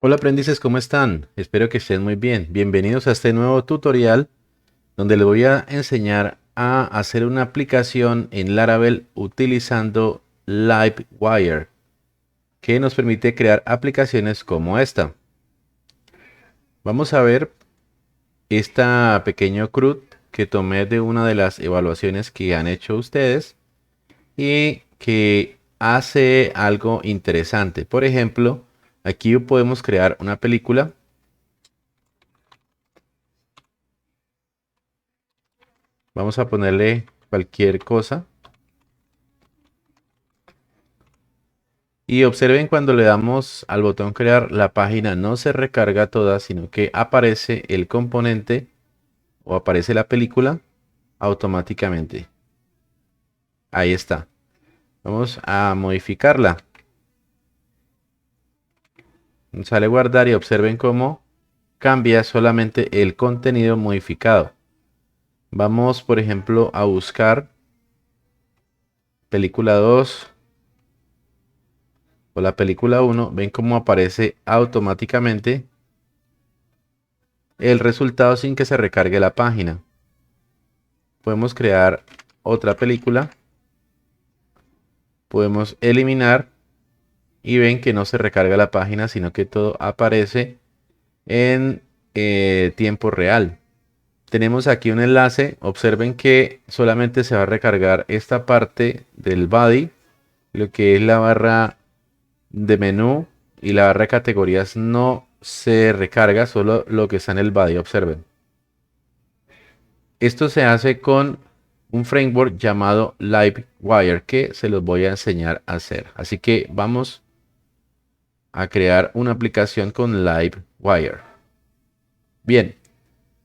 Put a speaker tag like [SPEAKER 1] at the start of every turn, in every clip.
[SPEAKER 1] Hola aprendices, ¿cómo están? Espero que estén muy bien. Bienvenidos a este nuevo tutorial donde les voy a enseñar a hacer una aplicación en Laravel utilizando Livewire que nos permite crear aplicaciones como esta. Vamos a ver esta pequeño CRUD que tomé de una de las evaluaciones que han hecho ustedes y que hace algo interesante. Por ejemplo, aquí podemos crear una película. Vamos a ponerle cualquier cosa. Y observen cuando le damos al botón crear, la página no se recarga toda, sino que aparece el componente o aparece la película automáticamente. Ahí está. Vamos a modificarla. Sale guardar y observen cómo cambia solamente el contenido modificado. Vamos, por ejemplo, a buscar película 2 o la película 1. Ven cómo aparece automáticamente el resultado sin que se recargue la página. Podemos crear otra película. Podemos eliminar y ven que no se recarga la página, sino que todo aparece en tiempo real. Tenemos aquí un enlace. Observen que solamente se va a recargar esta parte del body, lo que es la barra de menú y la barra de categorías no se recarga, solo lo que está en el body. Observen. Esto se hace con un framework llamado Livewire que se los voy a enseñar a hacer. Así que vamos a crear una aplicación con Livewire. Bien,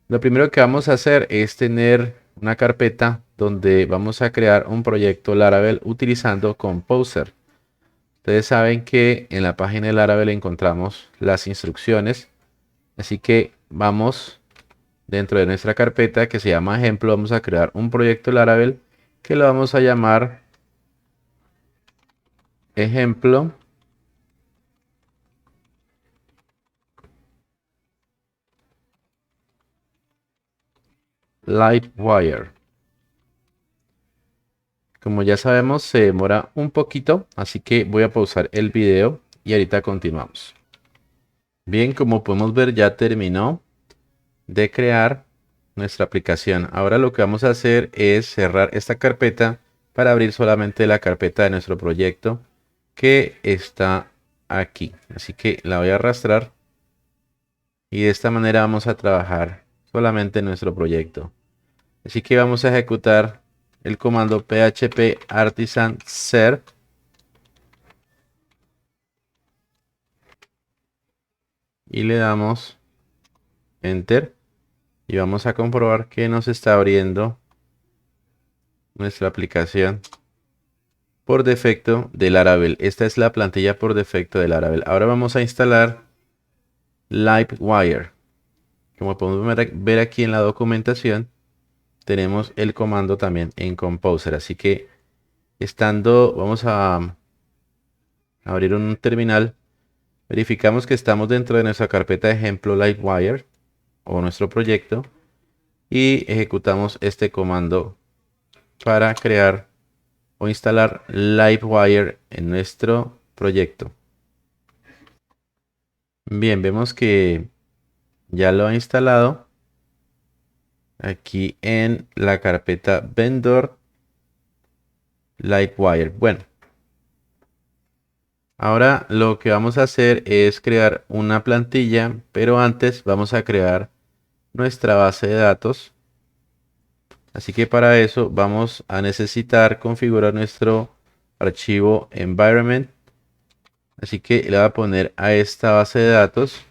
[SPEAKER 1] lo primero que vamos a hacer es tener una carpeta donde vamos a crear un proyecto Laravel utilizando Composer. Ustedes saben que en la página de Laravel encontramos las instrucciones, así que vamos dentro de nuestra carpeta que se llama ejemplo, vamos a crear un proyecto Laravel que lo vamos a llamar ejemplo Livewire. Como ya sabemos, se demora un poquito, así que voy a pausar el video y ahorita continuamos. Bien, como podemos ver, ya terminó de crear nuestra aplicación. Ahora lo que vamos a hacer es cerrar esta carpeta para abrir solamente la carpeta de nuestro proyecto que está aquí. Así que la voy a arrastrar y de esta manera vamos a trabajar solamente en nuestro proyecto. Así que vamos a ejecutar el comando php artisan ser y le damos enter y vamos a comprobar que nos está abriendo nuestra aplicación por defecto de Laravel. Esta es la plantilla por defecto de Laravel. Ahora vamos a instalar Livewire. Como podemos ver aquí en la documentación, tenemos el comando también en Composer. Así que vamos a abrir un terminal. Verificamos que estamos dentro de nuestra carpeta de ejemplo Livewire o nuestro proyecto y ejecutamos este comando para crear o instalar Livewire en nuestro proyecto. Bien, vemos que ya lo ha instalado aquí en la carpeta vendor Livewire. Bueno, ahora lo que vamos a hacer es crear una plantilla, pero antes vamos a crear nuestra base de datos. Así que para eso vamos a necesitar configurar nuestro archivo environment. Así que le voy a poner a esta base de datos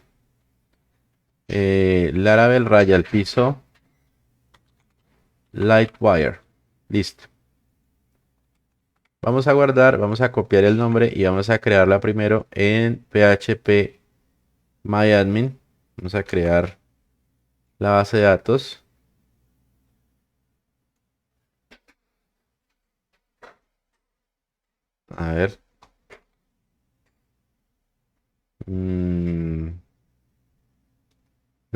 [SPEAKER 1] Laravel raya al piso Livewire. Listo. Vamos a guardar, vamos a copiar el nombre y vamos a crearla primero en PHP MyAdmin. Vamos a crear la base de datos. A ver.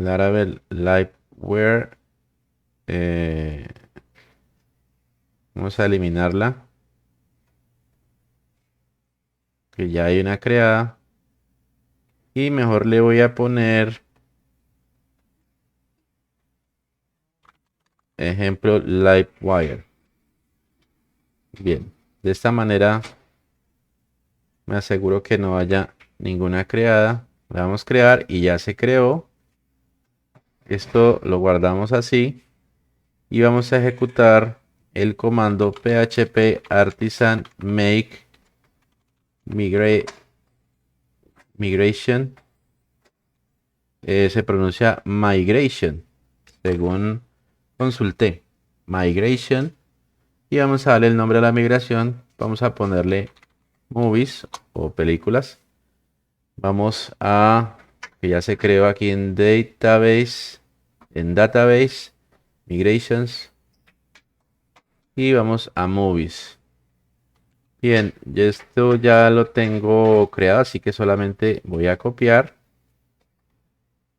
[SPEAKER 1] Laravel Liveware. Vamos a eliminarla, que ya hay una creada. Y mejor le voy a poner ejemplo Livewire. Bien, de esta manera me aseguro que no haya ninguna creada. La vamos a crear y ya se creó. Esto lo guardamos así y vamos a ejecutar el comando php artisan make migration. Se pronuncia migration, según consulté. Migration. Y vamos a darle el nombre a la migración. Vamos a ponerle movies o películas. Vamos a, que ya se creó aquí en database, migrations. Y vamos a movies. Bien, esto ya lo tengo creado, así que solamente voy a copiar.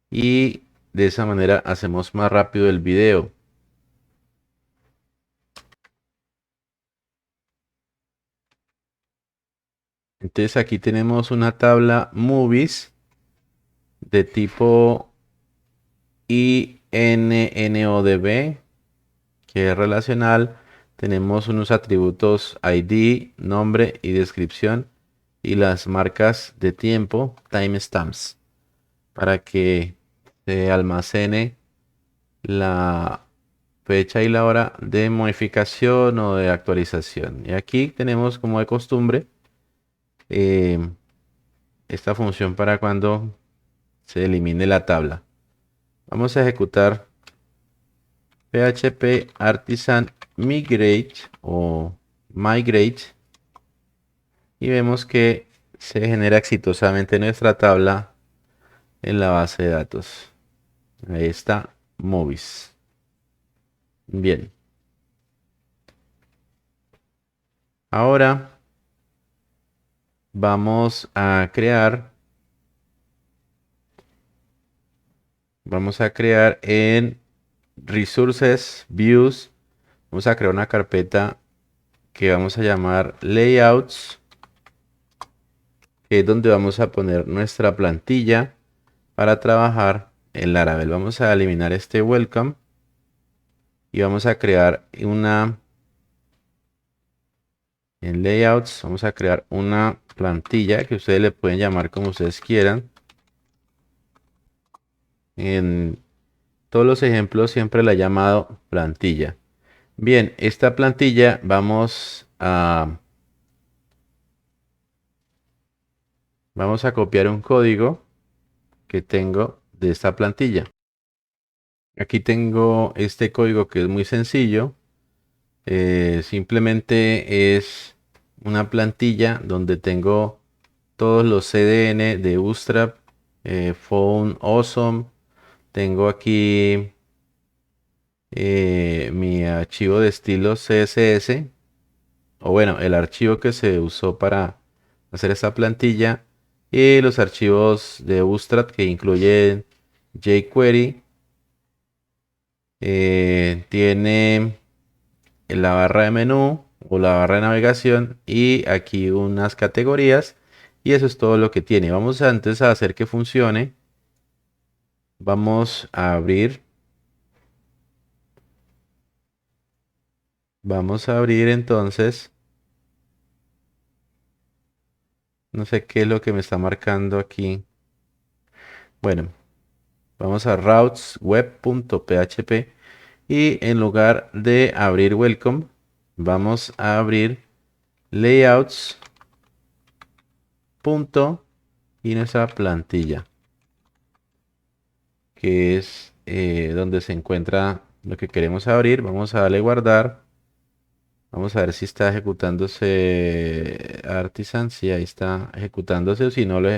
[SPEAKER 1] Y de esa manera hacemos más rápido el video. Entonces aquí tenemos una tabla movies de tipo INNODB, que es relacional. Tenemos unos atributos ID, nombre y descripción, y las marcas de tiempo, timestamps, para que se almacene la fecha y la hora de modificación o de actualización. Y aquí tenemos, como de costumbre, eh, esta función para cuando se elimine la tabla. Vamos a ejecutar php artisan migrate o migrate y vemos que se genera exitosamente nuestra tabla en la base de datos. Ahí está, movies. Bien. Ahora vamos a crear en resources, views, vamos a crear una carpeta que vamos a llamar layouts, que es donde vamos a poner nuestra plantilla para trabajar en Laravel. Vamos a eliminar este welcome y vamos a crear una en layouts. Vamos a crear una plantilla que ustedes le pueden llamar como ustedes quieran. En todos los ejemplos siempre la he llamado plantilla. Bien, esta plantilla vamos a copiar un código que tengo de esta plantilla. Aquí tengo este código que es muy sencillo. Simplemente es una plantilla donde tengo todos los CDN de Bootstrap, Phone Awesome. Tengo aquí mi archivo de estilo CSS, o bueno, el archivo que se usó para hacer esta plantilla, y los archivos de Bootstrap que incluyen jQuery. Tiene en la barra de menú o la barra de navegación y aquí unas categorías, y eso es todo lo que tiene. Vamos antes a hacer que funcione. Vamos a abrir. Vamos a abrir entonces. No sé qué es lo que me está marcando aquí. Bueno, vamos a routesweb.php y en lugar de abrir welcome, vamos a abrir layouts. Y nuestra plantilla, que es donde se encuentra lo que queremos abrir. Vamos a darle guardar. Vamos a ver si está ejecutándose Artisan. Si ahí está ejecutándose, o si no lo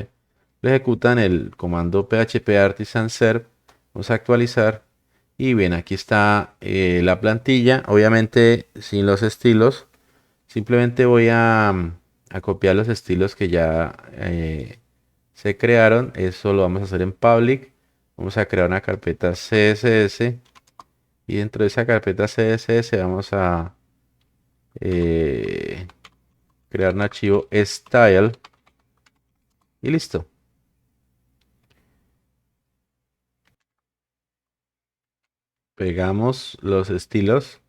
[SPEAKER 1] ejecutan el comando php artisan serve. Vamos a actualizar. Y bien, aquí está la plantilla. Obviamente sin los estilos. Simplemente voy a copiar los estilos que ya se crearon. Eso lo vamos a hacer en public. Vamos a crear una carpeta CSS y dentro de esa carpeta CSS vamos a crear un archivo style y listo. Pegamos los estilos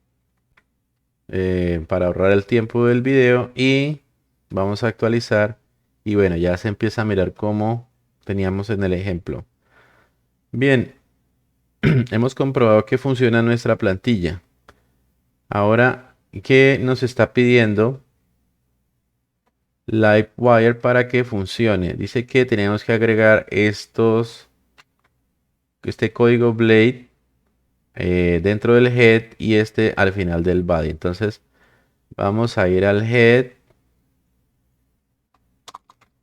[SPEAKER 1] para ahorrar el tiempo del video y vamos a actualizar y bueno, ya se empieza a mirar como teníamos en el ejemplo. Bien, hemos comprobado que funciona nuestra plantilla. Ahora, ¿qué nos está pidiendo Livewire para que funcione? Dice que tenemos que agregar este código Blade dentro del head y este al final del body. Entonces, vamos a ir al head,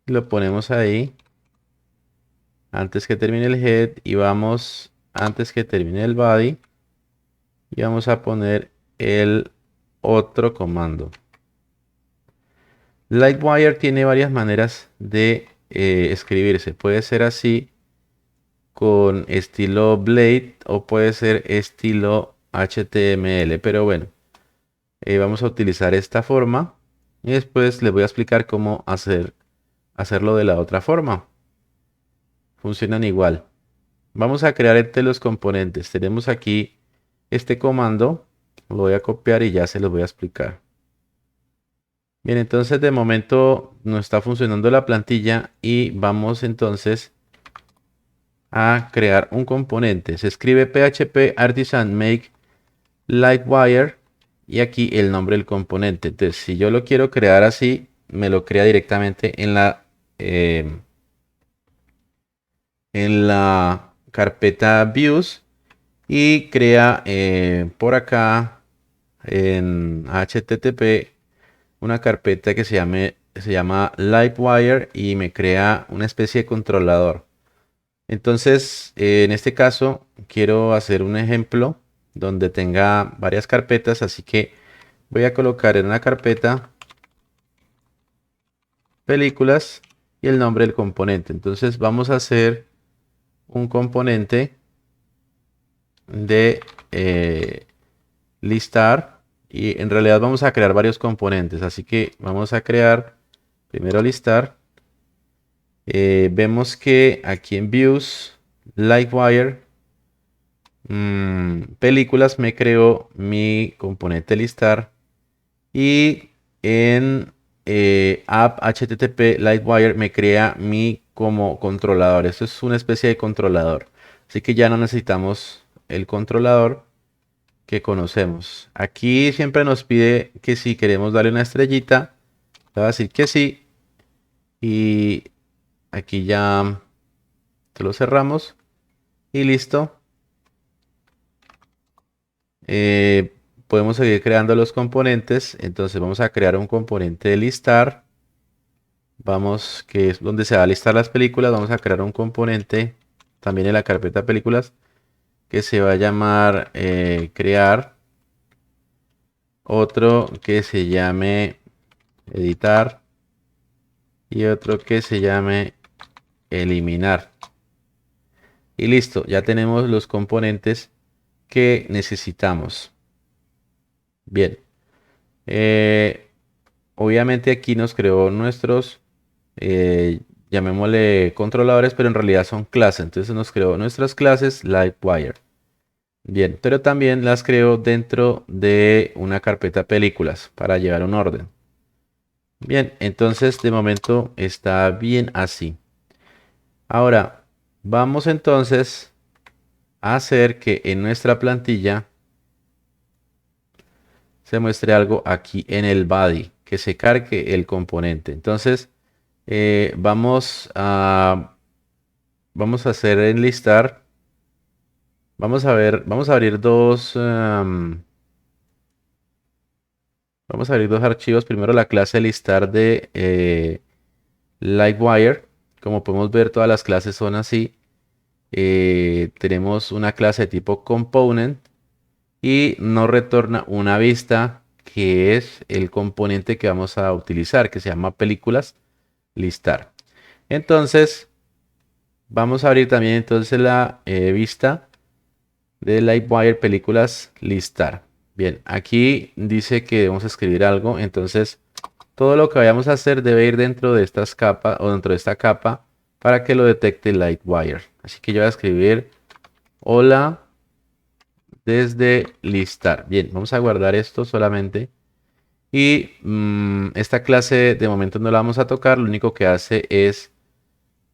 [SPEAKER 1] lo ponemos ahí antes que termine el head y vamos antes que termine el body y vamos a poner el otro comando. Livewire tiene varias maneras de escribirse. Puede ser así con estilo Blade o puede ser estilo HTML. Pero bueno, vamos a utilizar esta forma y después les voy a explicar cómo hacerlo de la otra forma. Funcionan igual. Vamos a crear entre los componentes. Tenemos aquí este comando. Lo voy a copiar y ya se los voy a explicar. Bien, entonces de momento no está funcionando la plantilla y vamos entonces a crear un componente. Se escribe PHP Artisan Make Livewire y aquí el nombre del componente. Entonces, si yo lo quiero crear así, me lo crea directamente en la carpeta Views y crea por acá en HTTP una carpeta que se llama Livewire y me crea una especie de controlador. Entonces, en este caso, quiero hacer un ejemplo donde tenga varias carpetas, así que voy a colocar en una carpeta películas y el nombre del componente. Entonces, vamos a hacer un componente de listar y en realidad vamos a crear varios componentes, así que vamos a crear primero listar. Vemos que aquí en Views, Livewire, películas me creó mi componente listar y en app HTTP Livewire me crea mi como controlador. Esto es una especie de controlador. Así que ya no necesitamos el controlador que conocemos. Aquí siempre nos pide que si queremos darle una estrellita, le voy a decir que sí. Y aquí ya lo cerramos y listo. Podemos seguir creando los componentes. Entonces vamos a crear un componente de listar. Vamos, que es donde se va a listar las películas. Vamos a crear un componente también en la carpeta películas que se va a llamar crear. Otro que se llame editar. Y otro que se llame eliminar. Y listo, ya tenemos los componentes que necesitamos. Bien. Obviamente aquí nos creó nuestros, llamémosle controladores, pero en realidad son clases. Entonces nos creó nuestras clases Livewire. Bien, pero también las creó dentro de una carpeta películas para llevar un orden. Bien, entonces de momento está bien así. Ahora, vamos entonces a hacer que en nuestra plantilla se muestre algo aquí en el body, que se cargue el componente. Entonces, vamos a hacer enlistar. Vamos a ver, vamos a abrir dos archivos. Primero la clase listar de Livewire. Como podemos ver, todas las clases son así. Tenemos una clase de tipo component y nos retorna una vista que es el componente que vamos a utilizar, que se llama películas listar. Entonces, Vamos a abrir también entonces la vista de Livewire películas listar. Bien, aquí dice que debemos escribir algo, entonces todo lo que vayamos a hacer debe ir dentro de estas capas o dentro de esta capa para que lo detecte Livewire. Así que yo voy a escribir hola desde listar. Bien, vamos a guardar esto solamente. Y esta clase de momento no la vamos a tocar, lo único que hace es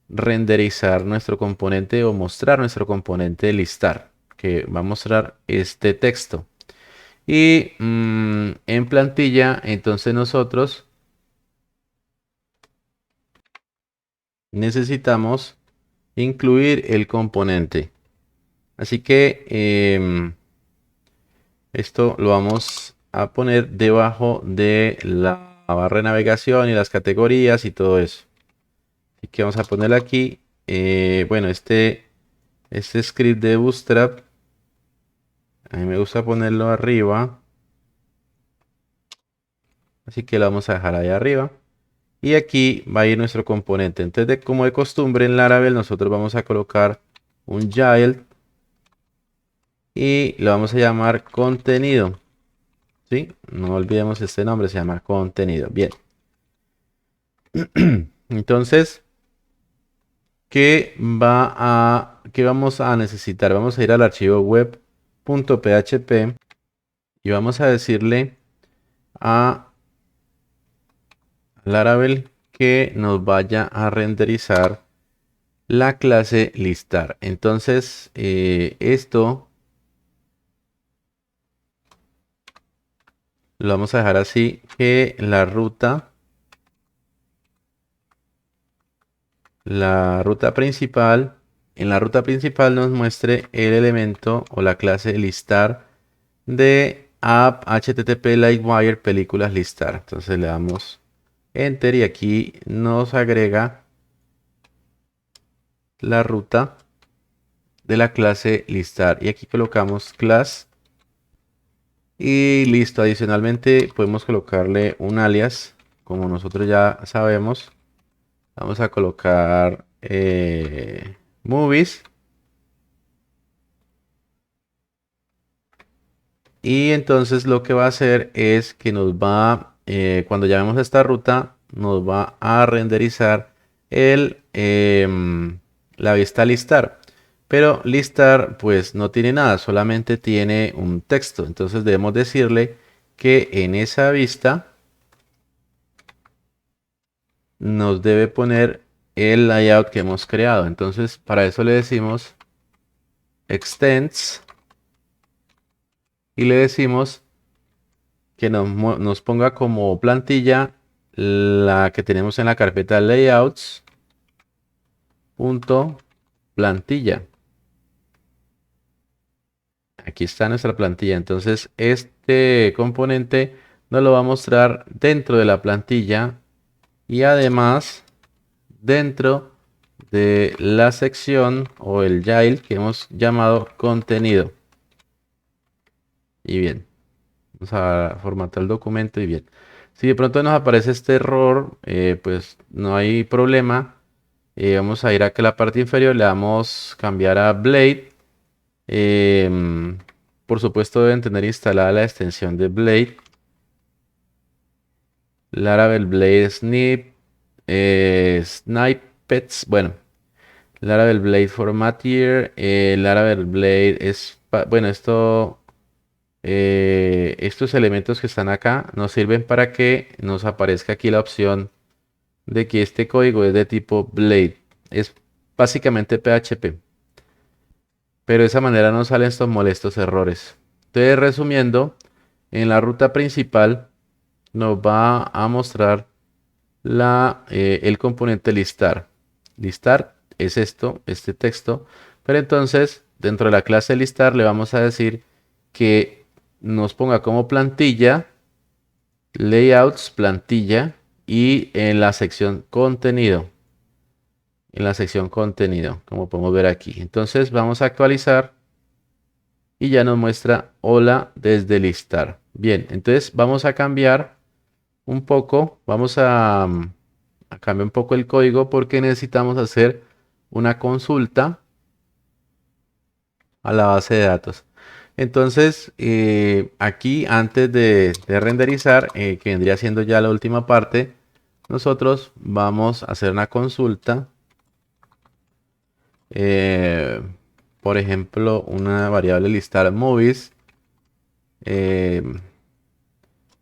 [SPEAKER 1] renderizar nuestro componente o mostrar nuestro componente listar, que va a mostrar este texto. Y en plantilla, entonces nosotros necesitamos incluir el componente. Así que esto lo vamos a poner debajo de la barra de navegación y las categorías y todo eso. Así que vamos a ponerle aquí. Bueno, este script de Bootstrap, a mí me gusta ponerlo arriba. Así que lo vamos a dejar ahí arriba. Y aquí va a ir nuestro componente. Entonces, como de costumbre en Laravel, nosotros vamos a colocar un child y lo vamos a llamar contenido. ¿Sí? No olvidemos este nombre, se llama contenido. Bien. Entonces, ¿qué vamos a necesitar? Vamos a ir al archivo web.php y vamos a decirle a Laravel que nos vaya a renderizar la clase listar. Entonces, esto lo vamos a dejar así, que la ruta principal, en la ruta principal nos muestre el elemento o la clase listar de app http livewire películas listar. Entonces le damos enter y aquí nos agrega la ruta de la clase listar y aquí colocamos class y listo. Adicionalmente podemos colocarle un alias como nosotros ya sabemos. Vamos a colocar movies y entonces lo que va a hacer es que cuando llamemos a esta ruta nos va a renderizar la vista listar. Pero listar pues no tiene nada, solamente tiene un texto. Entonces debemos decirle que en esa vista nos debe poner el layout que hemos creado. Entonces para eso le decimos extends y le decimos que nos ponga como plantilla la que tenemos en la carpeta layouts.plantilla. Aquí está nuestra plantilla. Entonces este componente nos lo va a mostrar dentro de la plantilla y además dentro de la sección o el child que hemos llamado contenido. Y bien, vamos a formatar el documento y bien. Si de pronto nos aparece este error, pues no hay problema. Vamos a ir aquí a la parte inferior, le damos cambiar a Blade. Por supuesto deben tener instalada la extensión de Blade. Laravel Blade Snippets. Bueno, Laravel Blade Formatier. Laravel Blade es... Bueno, estos elementos que están acá nos sirven para que nos aparezca aquí la opción de que este código es de tipo Blade. Es básicamente PHP. Pero de esa manera no salen estos molestos errores. Entonces, resumiendo, en la ruta principal nos va a mostrar el componente listar. Listar es este texto. Pero entonces, dentro de la clase listar le vamos a decir que nos ponga como plantilla, layouts, plantilla y en la sección contenido. En la sección contenido, como podemos ver aquí. Entonces vamos a actualizar y ya nos muestra hola desde listar. Bien, entonces vamos a cambiar un poco, vamos a cambiar un poco el código porque necesitamos hacer una consulta a la base de datos. Entonces, aquí antes de renderizar, que vendría siendo ya la última parte, nosotros vamos a hacer una consulta. eh, por ejemplo, una variable listar movies. eh,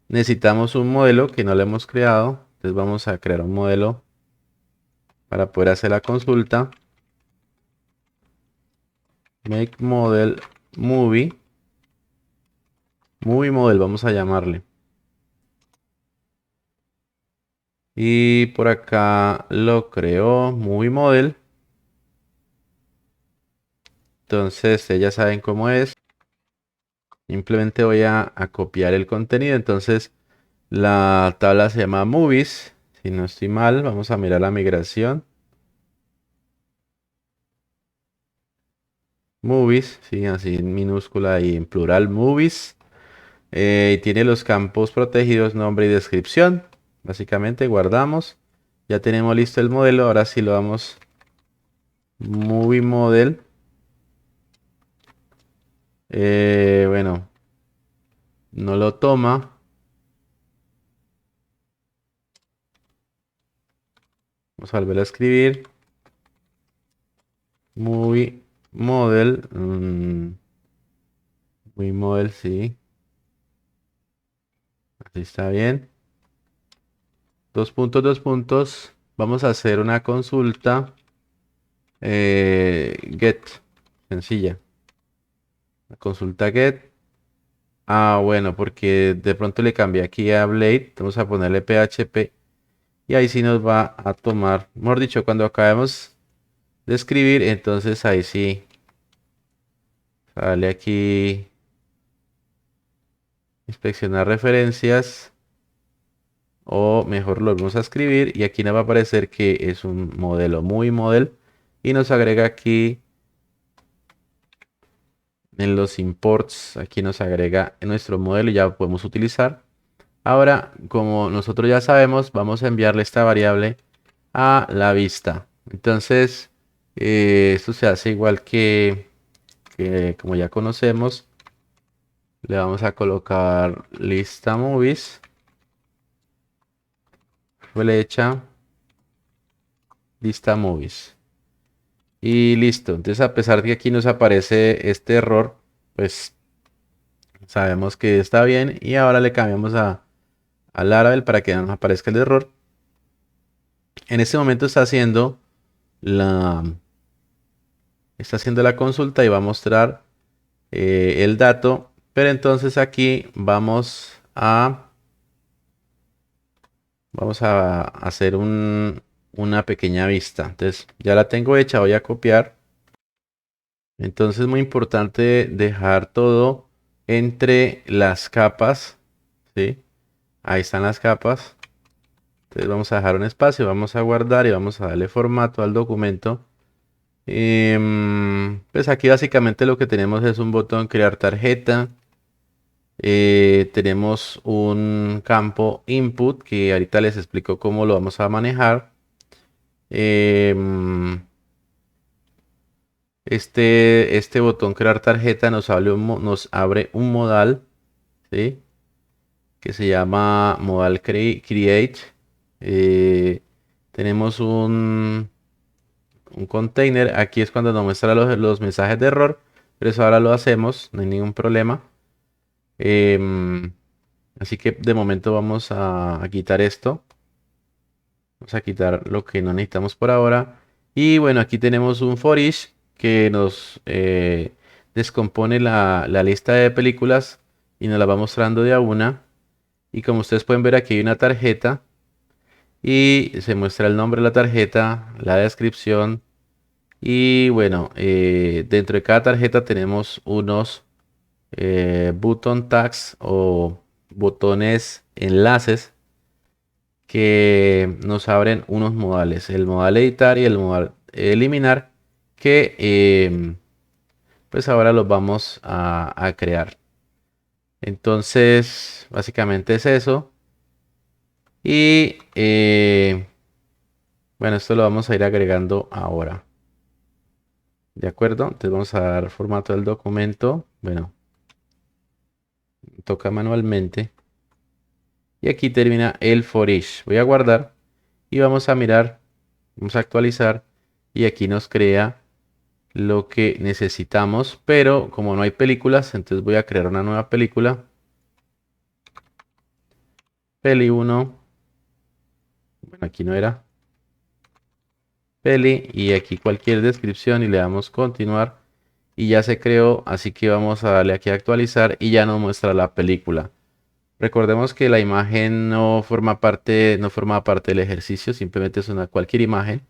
[SPEAKER 1] Necesitamos un modelo que no lo hemos creado. Entonces vamos a crear un modelo para poder hacer la consulta. Make model movie. Movie model vamos a llamarle. Y por acá lo creó movie model. Entonces ya saben cómo es. Simplemente voy a copiar el contenido. Entonces la tabla se llama movies. Si no estoy mal, vamos a mirar la migración. Movies, sí, así en minúscula y en plural, movies. Y tiene los campos protegidos, nombre y descripción. Básicamente guardamos. Ya tenemos listo el modelo. Ahora sí lo vamos. Movie model. Bueno, no lo toma. Vamos a volver a escribir. Movie model. Movie model, sí. Así está bien. Dos puntos, dos puntos. Vamos a hacer una consulta. Get. Sencilla. La consulta get. Ah, bueno, porque de pronto le cambié aquí a Blade. Vamos a ponerle PHP. Y ahí sí nos va a tomar. Mejor dicho, cuando acabemos de escribir, entonces ahí sí. Sale aquí. Inspeccionar referencias. O mejor lo vamos a escribir. Y aquí nos va a aparecer que es un modelo muy model. Y nos agrega aquí. En los imports. Aquí nos agrega nuestro modelo y ya lo podemos utilizar. Ahora, como nosotros ya sabemos, vamos a enviarle esta variable a la vista. Entonces, esto se hace igual que como ya conocemos. Le vamos a colocar lista movies, flecha, lista movies. Y listo. Entonces, a pesar de que aquí nos aparece este error, pues sabemos que está bien. Y ahora le cambiamos a Laravel para que no nos aparezca el error. En este momento la, está haciendo la consulta y va a mostrar el dato. Pero entonces aquí vamos a hacer una pequeña vista. Entonces ya la tengo hecha, voy a copiar. Entonces es muy importante dejar todo entre las capas. ¿Sí? Ahí están las capas. Entonces vamos a dejar un espacio, vamos a guardar y vamos a darle formato al documento. Pues aquí básicamente lo que tenemos es un botón crear tarjeta. Tenemos un campo input que ahorita les explico cómo lo vamos a manejar. Em, este botón crear tarjeta nos abre un modal, ¿sí? Que se llama modal create. Eh, Tenemos un container. Aquí es cuando nos muestra los mensajes de error. Pero eso ahora lo hacemos, no hay ningún problema. Em, Así que de momento vamos a quitar esto. Vamos a quitar lo que no necesitamos por ahora. Y bueno, aquí tenemos un for each que nos descompone la lista de películas y nos la va mostrando de a una. Y como ustedes pueden ver, aquí hay una tarjeta y se muestra el nombre de la tarjeta, la descripción. Y bueno, dentro de cada tarjeta tenemos unos button tags o botones enlaces que nos abren unos modales, el modal editar y el modal eliminar, que pues ahora los vamos a crear. Entonces, básicamente es eso. Y bueno, esto lo vamos a ir agregando ahora. ¿De acuerdo? Entonces vamos a dar formato del documento. Bueno, toca manualmente. Y aquí termina el for each. Voy a guardar y vamos a mirar, vamos a actualizar y aquí nos crea lo que necesitamos, pero como no hay películas, entonces voy a crear una nueva película. Peli 1. Bueno, aquí no era. Peli y aquí cualquier descripción y le damos continuar y ya se creó, así que vamos a darle aquí a actualizar y ya nos muestra la película. Recordemos que la imagen no forma parte del ejercicio, simplemente es una cualquier imagen.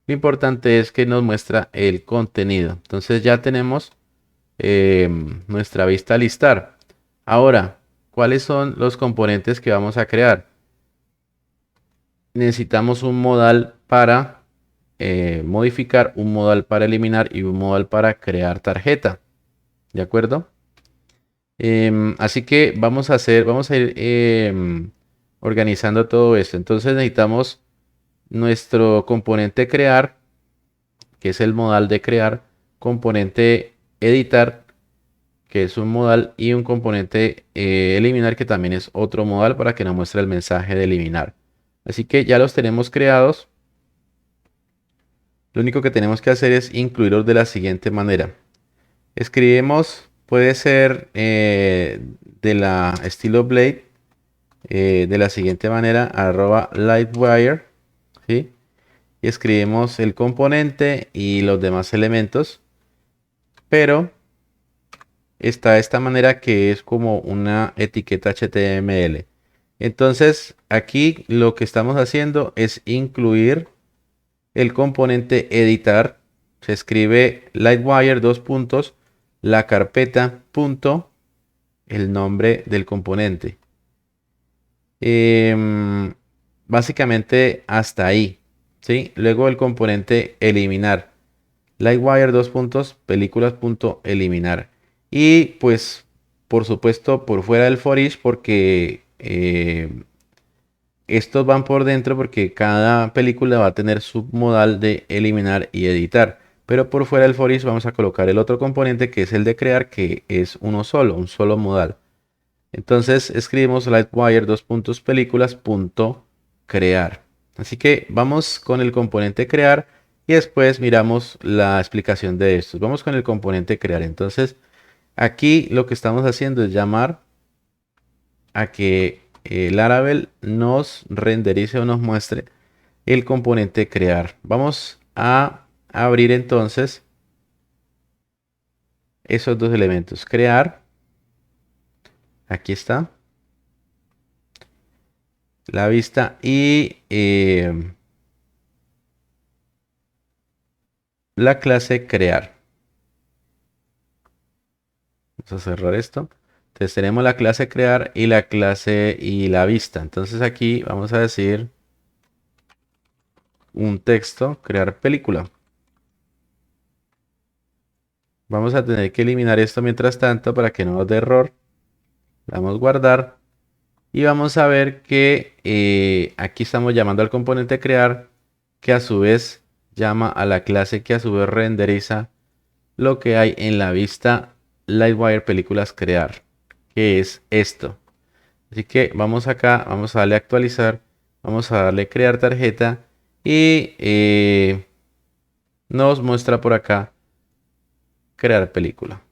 [SPEAKER 1] Lo importante es que nos muestra el contenido. Entonces ya tenemos nuestra vista a listar. Ahora, ¿cuáles son los componentes que vamos a crear? Necesitamos un modal para modificar, un modal para eliminar y un modal para crear tarjeta. ¿De acuerdo? Así que vamos a ir organizando todo esto. Entonces necesitamos nuestro componente crear, que es el modal de crear, componente editar, que es un modal, y un componente eliminar, que también es otro modal para que nos muestre el mensaje de eliminar. Así que ya los tenemos creados. Lo único que tenemos que hacer es incluirlos de la siguiente manera. Escribimos, puede ser de la estilo Blade, de la siguiente manera, @lightwire, ¿sí? Y escribimos el componente y los demás elementos, pero está de esta manera que es como una etiqueta HTML. Entonces, aquí lo que estamos haciendo es incluir el componente editar. Se escribe Lightwire, dos puntos, la carpeta, punto, el nombre del componente. Em, Básicamente hasta ahí, ¿sí? Luego el componente eliminar. Lightwire, dos puntos, películas, punto, eliminar. Y pues, por supuesto, por fuera del for each, porque estos van por dentro porque cada película va a tener su modal de eliminar y editar. Pero por fuera del for each vamos a colocar el otro componente que es el de crear, que es uno solo, un solo modal. Entonces escribimos Lightwire, dos puntos, películas, punto, crear. Así que vamos con el componente crear y después miramos la explicación de estos. Vamos con el componente crear. Entonces aquí lo que estamos haciendo es llamar a que Laravel nos renderice o nos muestre el componente crear. Vamos a abrir entonces esos dos elementos. Crear, aquí está la vista y la clase crear. Vamos a cerrar esto. Entonces tenemos la clase crear y la clase y la vista. Entonces aquí vamos a decir un texto, crear película. Vamos a tener que eliminar esto mientras tanto para que no nos dé error. Damos guardar. Y vamos a ver que aquí estamos llamando al componente crear, que a su vez llama a la clase que a su vez renderiza lo que hay en la vista Lightwire películas crear, que es esto. Así que vamos acá, vamos a darle a actualizar, vamos a darle crear tarjeta y nos muestra por acá crear película.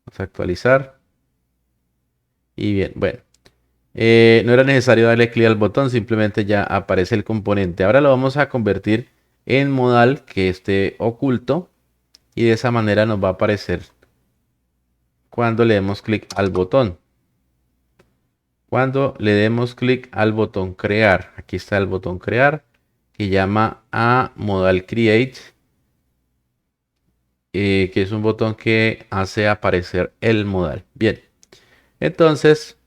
[SPEAKER 1] Vamos a actualizar y bien, bueno. No era necesario darle clic al botón, simplemente ya aparece el componente. Ahora lo vamos a convertir en modal que esté oculto y de esa manera nos va a aparecer cuando le demos clic al botón. Cuando le demos clic al botón crear, aquí está el botón crear que llama a modal create, que es un botón que hace aparecer el modal. Bien, entonces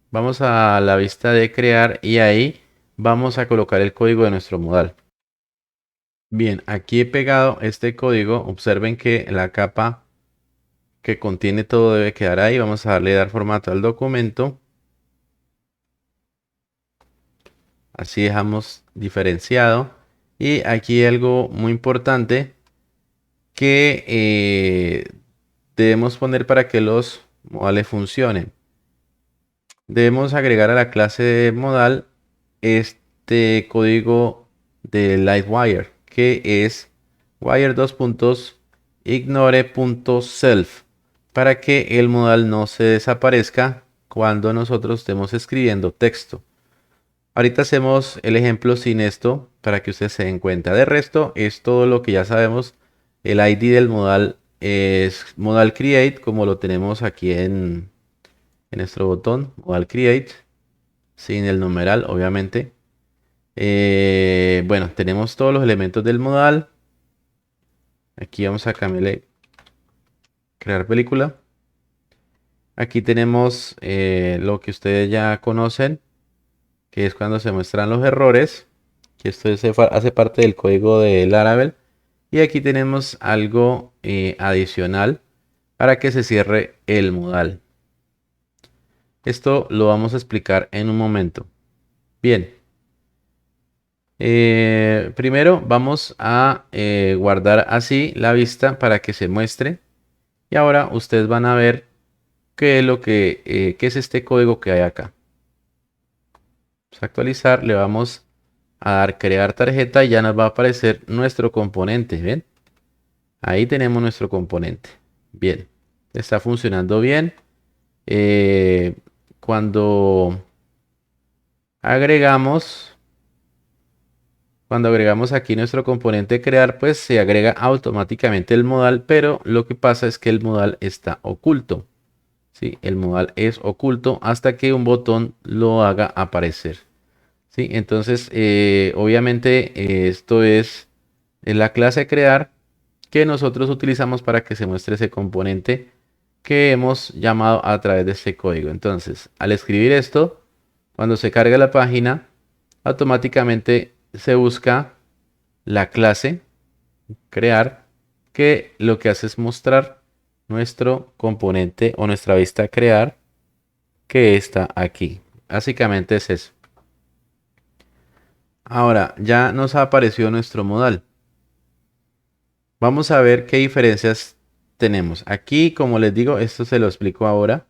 [SPEAKER 1] vamos a la vista de crear y ahí vamos a colocar el código de nuestro modal. Bien, aquí he pegado este código. Observen que la capa que contiene todo debe quedar ahí. Vamos a dar formato al documento. Así dejamos diferenciado. Y aquí hay algo muy importante que debemos poner para que los modales funcionen. Debemos agregar a la clase de modal este código de Livewire, que es wire:2.ignore.self, para que el modal no se desaparezca cuando nosotros estemos escribiendo texto. Ahorita hacemos el ejemplo sin esto para que ustedes se den cuenta. De resto es todo lo que ya sabemos. El ID del modal es modal create, como lo tenemos aquí en nuestro botón modal create, sin el numeral obviamente. Bueno, tenemos todos los elementos del modal. Aquí vamos a cambiarle crear película. Aquí tenemos lo que ustedes ya conocen, que es cuando se muestran los errores, que esto hace parte del código de Laravel. Y aquí tenemos algo adicional para que se cierre el modal. Esto lo vamos a explicar en un momento. Bien. Primero vamos a guardar así la vista para que se muestre. Y ahora ustedes van a ver qué es qué es este código que hay acá. Vamos a actualizar, le vamos a dar crear tarjeta y ya nos va a aparecer nuestro componente. ¿Ven? Ahí tenemos nuestro componente. Bien, está funcionando bien. Cuando agregamos aquí nuestro componente crear, pues se agrega automáticamente el modal, pero lo que pasa es que el modal está oculto. ¿Sí? El modal es oculto hasta que un botón lo haga aparecer. ¿Sí? Entonces, obviamente, esto es la clase crear que nosotros utilizamos para que se muestre ese componente que hemos llamado a través de este código. Entonces, al escribir esto, cuando se carga la página, automáticamente se busca la clase crear, que lo que hace es mostrar nuestro componente o nuestra vista crear, que está aquí. Básicamente es eso. Ahora ya nos apareció nuestro modal. Vamos a ver qué diferencias tenemos. Aquí, como les digo, esto se lo explico ahora,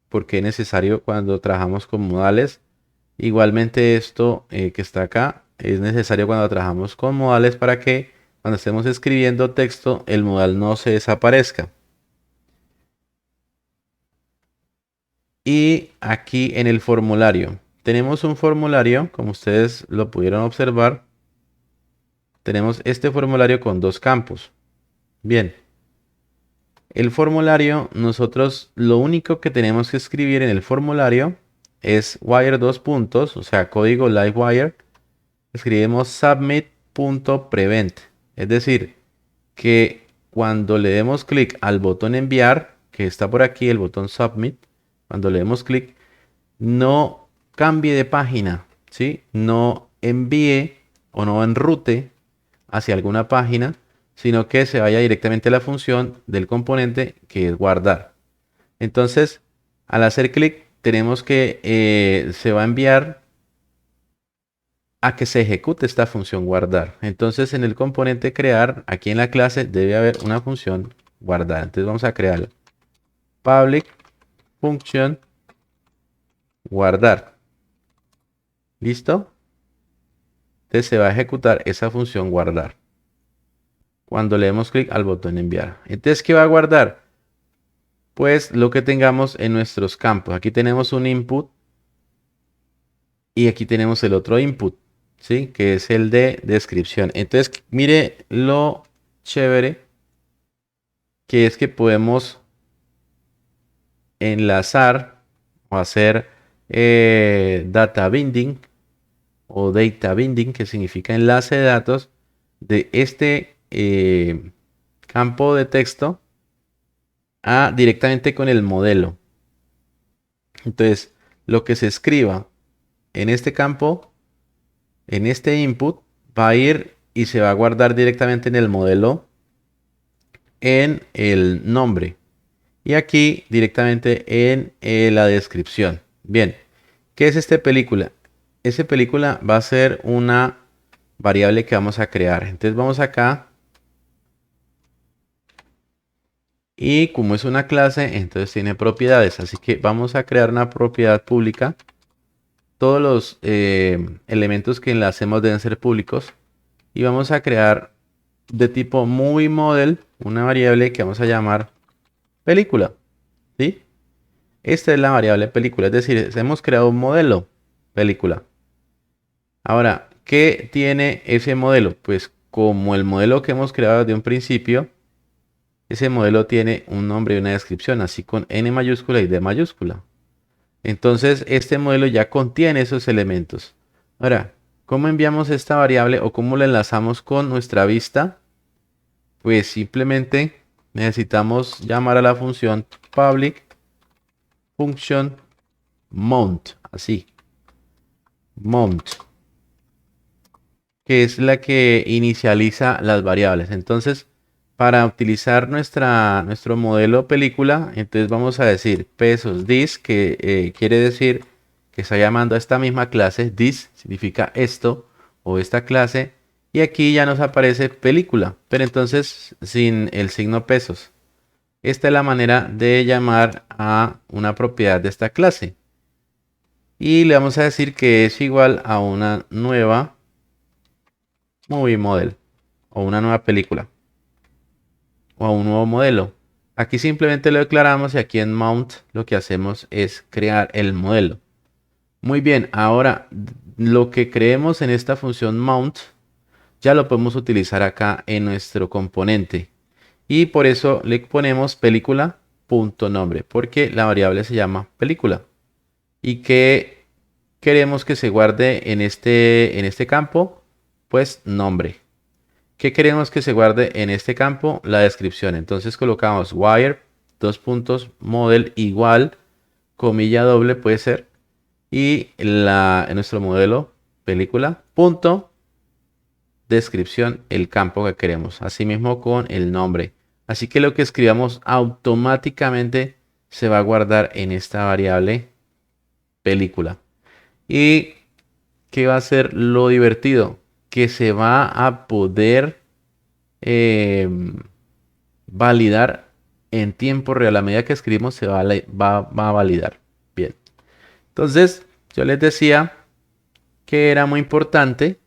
[SPEAKER 1] porque es necesario cuando trabajamos con modales. Igualmente esto que está acá es necesario cuando trabajamos con modales para que cuando estemos escribiendo texto el modal no se desaparezca. Y aquí en el formulario tenemos un formulario, como ustedes lo pudieron observar. Tenemos este formulario con dos campos. Bien, el formulario, nosotros lo único que tenemos que escribir en el formulario es wire dos puntos, o sea, código Livewire. Escribimos submit.prevent. Es decir, que cuando le demos clic al botón enviar, que está por aquí, el botón submit, cuando le demos clic, no cambie de página, ¿sí? No envíe o no enrute hacia alguna página, sino que se vaya directamente a la función del componente que es guardar. Entonces, al hacer clic, tenemos que se va a enviar a que se ejecute esta función guardar. Entonces, en el componente crear, aquí en la clase debe haber una función guardar. Entonces, vamos a crear public function guardar. ¿Listo? Entonces se va a ejecutar esa función guardar cuando le demos clic al botón enviar. Entonces, ¿qué va a guardar? Pues lo que tengamos en nuestros campos. Aquí tenemos un input y aquí tenemos el otro input, ¿sí? Que es el de descripción. Entonces, mire lo chévere que es que podemos enlazar o hacer data binding o data binding, que significa enlace de datos de este campo de texto directamente con el modelo. Entonces, lo que se escriba en este campo, en este input, va a ir y se va a guardar directamente en el modelo en el nombre. Y aquí directamente en la descripción. Bien, ¿qué es esta película? Esa película va a ser una variable que vamos a crear. Entonces vamos acá Y como es una clase, entonces tiene propiedades. Así que vamos a crear una propiedad pública. Todos los elementos que enlacemos deben ser públicos. Y vamos a crear de tipo movieModel una variable que vamos a llamar película. ¿Sí? Esta es la variable película. Es decir, hemos creado un modelo película. Ahora, ¿qué tiene ese modelo? Pues como el modelo que hemos creado desde un principio, ese modelo tiene un nombre y una descripción, así con N mayúscula y D mayúscula. Entonces, este modelo ya contiene esos elementos. Ahora, ¿cómo enviamos esta variable o cómo la enlazamos con nuestra vista? Pues simplemente necesitamos llamar a la función public function mount, así, mount, que es la que inicializa las variables. Entonces, para utilizar nuestro modelo película, entonces vamos a decir pesos this, que quiere decir que está llamando a esta misma clase. This significa esto o esta clase. Y aquí ya nos aparece película, pero entonces sin el signo pesos. Esta es la manera de llamar a una propiedad de esta clase. Y le vamos a decir que es igual a una nueva movie model o una nueva película o a un nuevo modelo. Aquí simplemente lo declaramos y aquí en mount lo que hacemos es crear el modelo. Muy bien, ahora lo que creemos en esta función mount ya lo podemos utilizar acá en nuestro componente. Y por eso le ponemos película.nombre, porque la variable se llama película. ¿Y qué queremos que se guarde en este campo? Pues nombre. ¿Qué queremos que se guarde en este campo? La descripción. Entonces colocamos wire, dos puntos, model igual, comilla doble puede ser, y en nuestro modelo película, punto, descripción, el campo que queremos. Asimismo con el nombre. Así que lo que escribamos automáticamente se va a guardar en esta variable película. ¿Y qué va a ser lo divertido? Que se va a poder validar en tiempo real. A medida que escribimos se va a validar. Bien. Entonces, yo les decía que era muy importante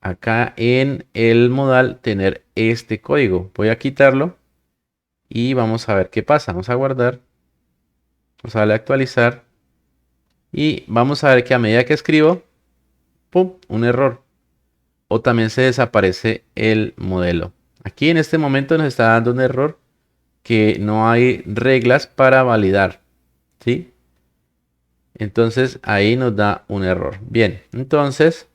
[SPEAKER 1] acá en el modal tener este código. Voy a quitarlo y vamos a ver qué pasa. Vamos a guardar. Vamos a darle a actualizar. Y vamos a ver que a medida que escribo, ¡pum! Un error. O también se desaparece el modelo. Aquí en este momento nos está dando un error que no hay reglas para validar. ¿Sí? Entonces ahí nos da un error. Bien, entonces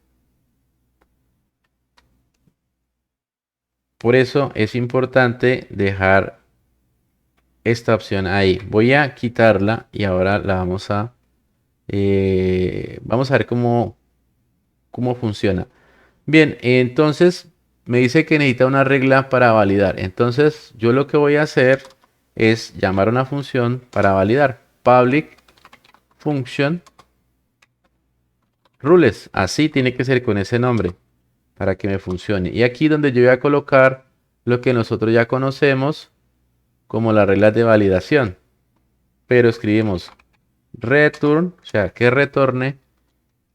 [SPEAKER 1] por eso es importante dejar esta opción ahí. Voy a quitarla y ahora la vamos a ver cómo funciona. Bien, entonces me dice que necesita una regla para validar. Entonces yo lo que voy a hacer es llamar a una función para validar. Public function rules. Así tiene que ser con ese nombre para que me funcione. Y aquí donde yo voy a colocar lo que nosotros ya conocemos como las reglas de validación. Pero escribimos return, o sea, que retorne.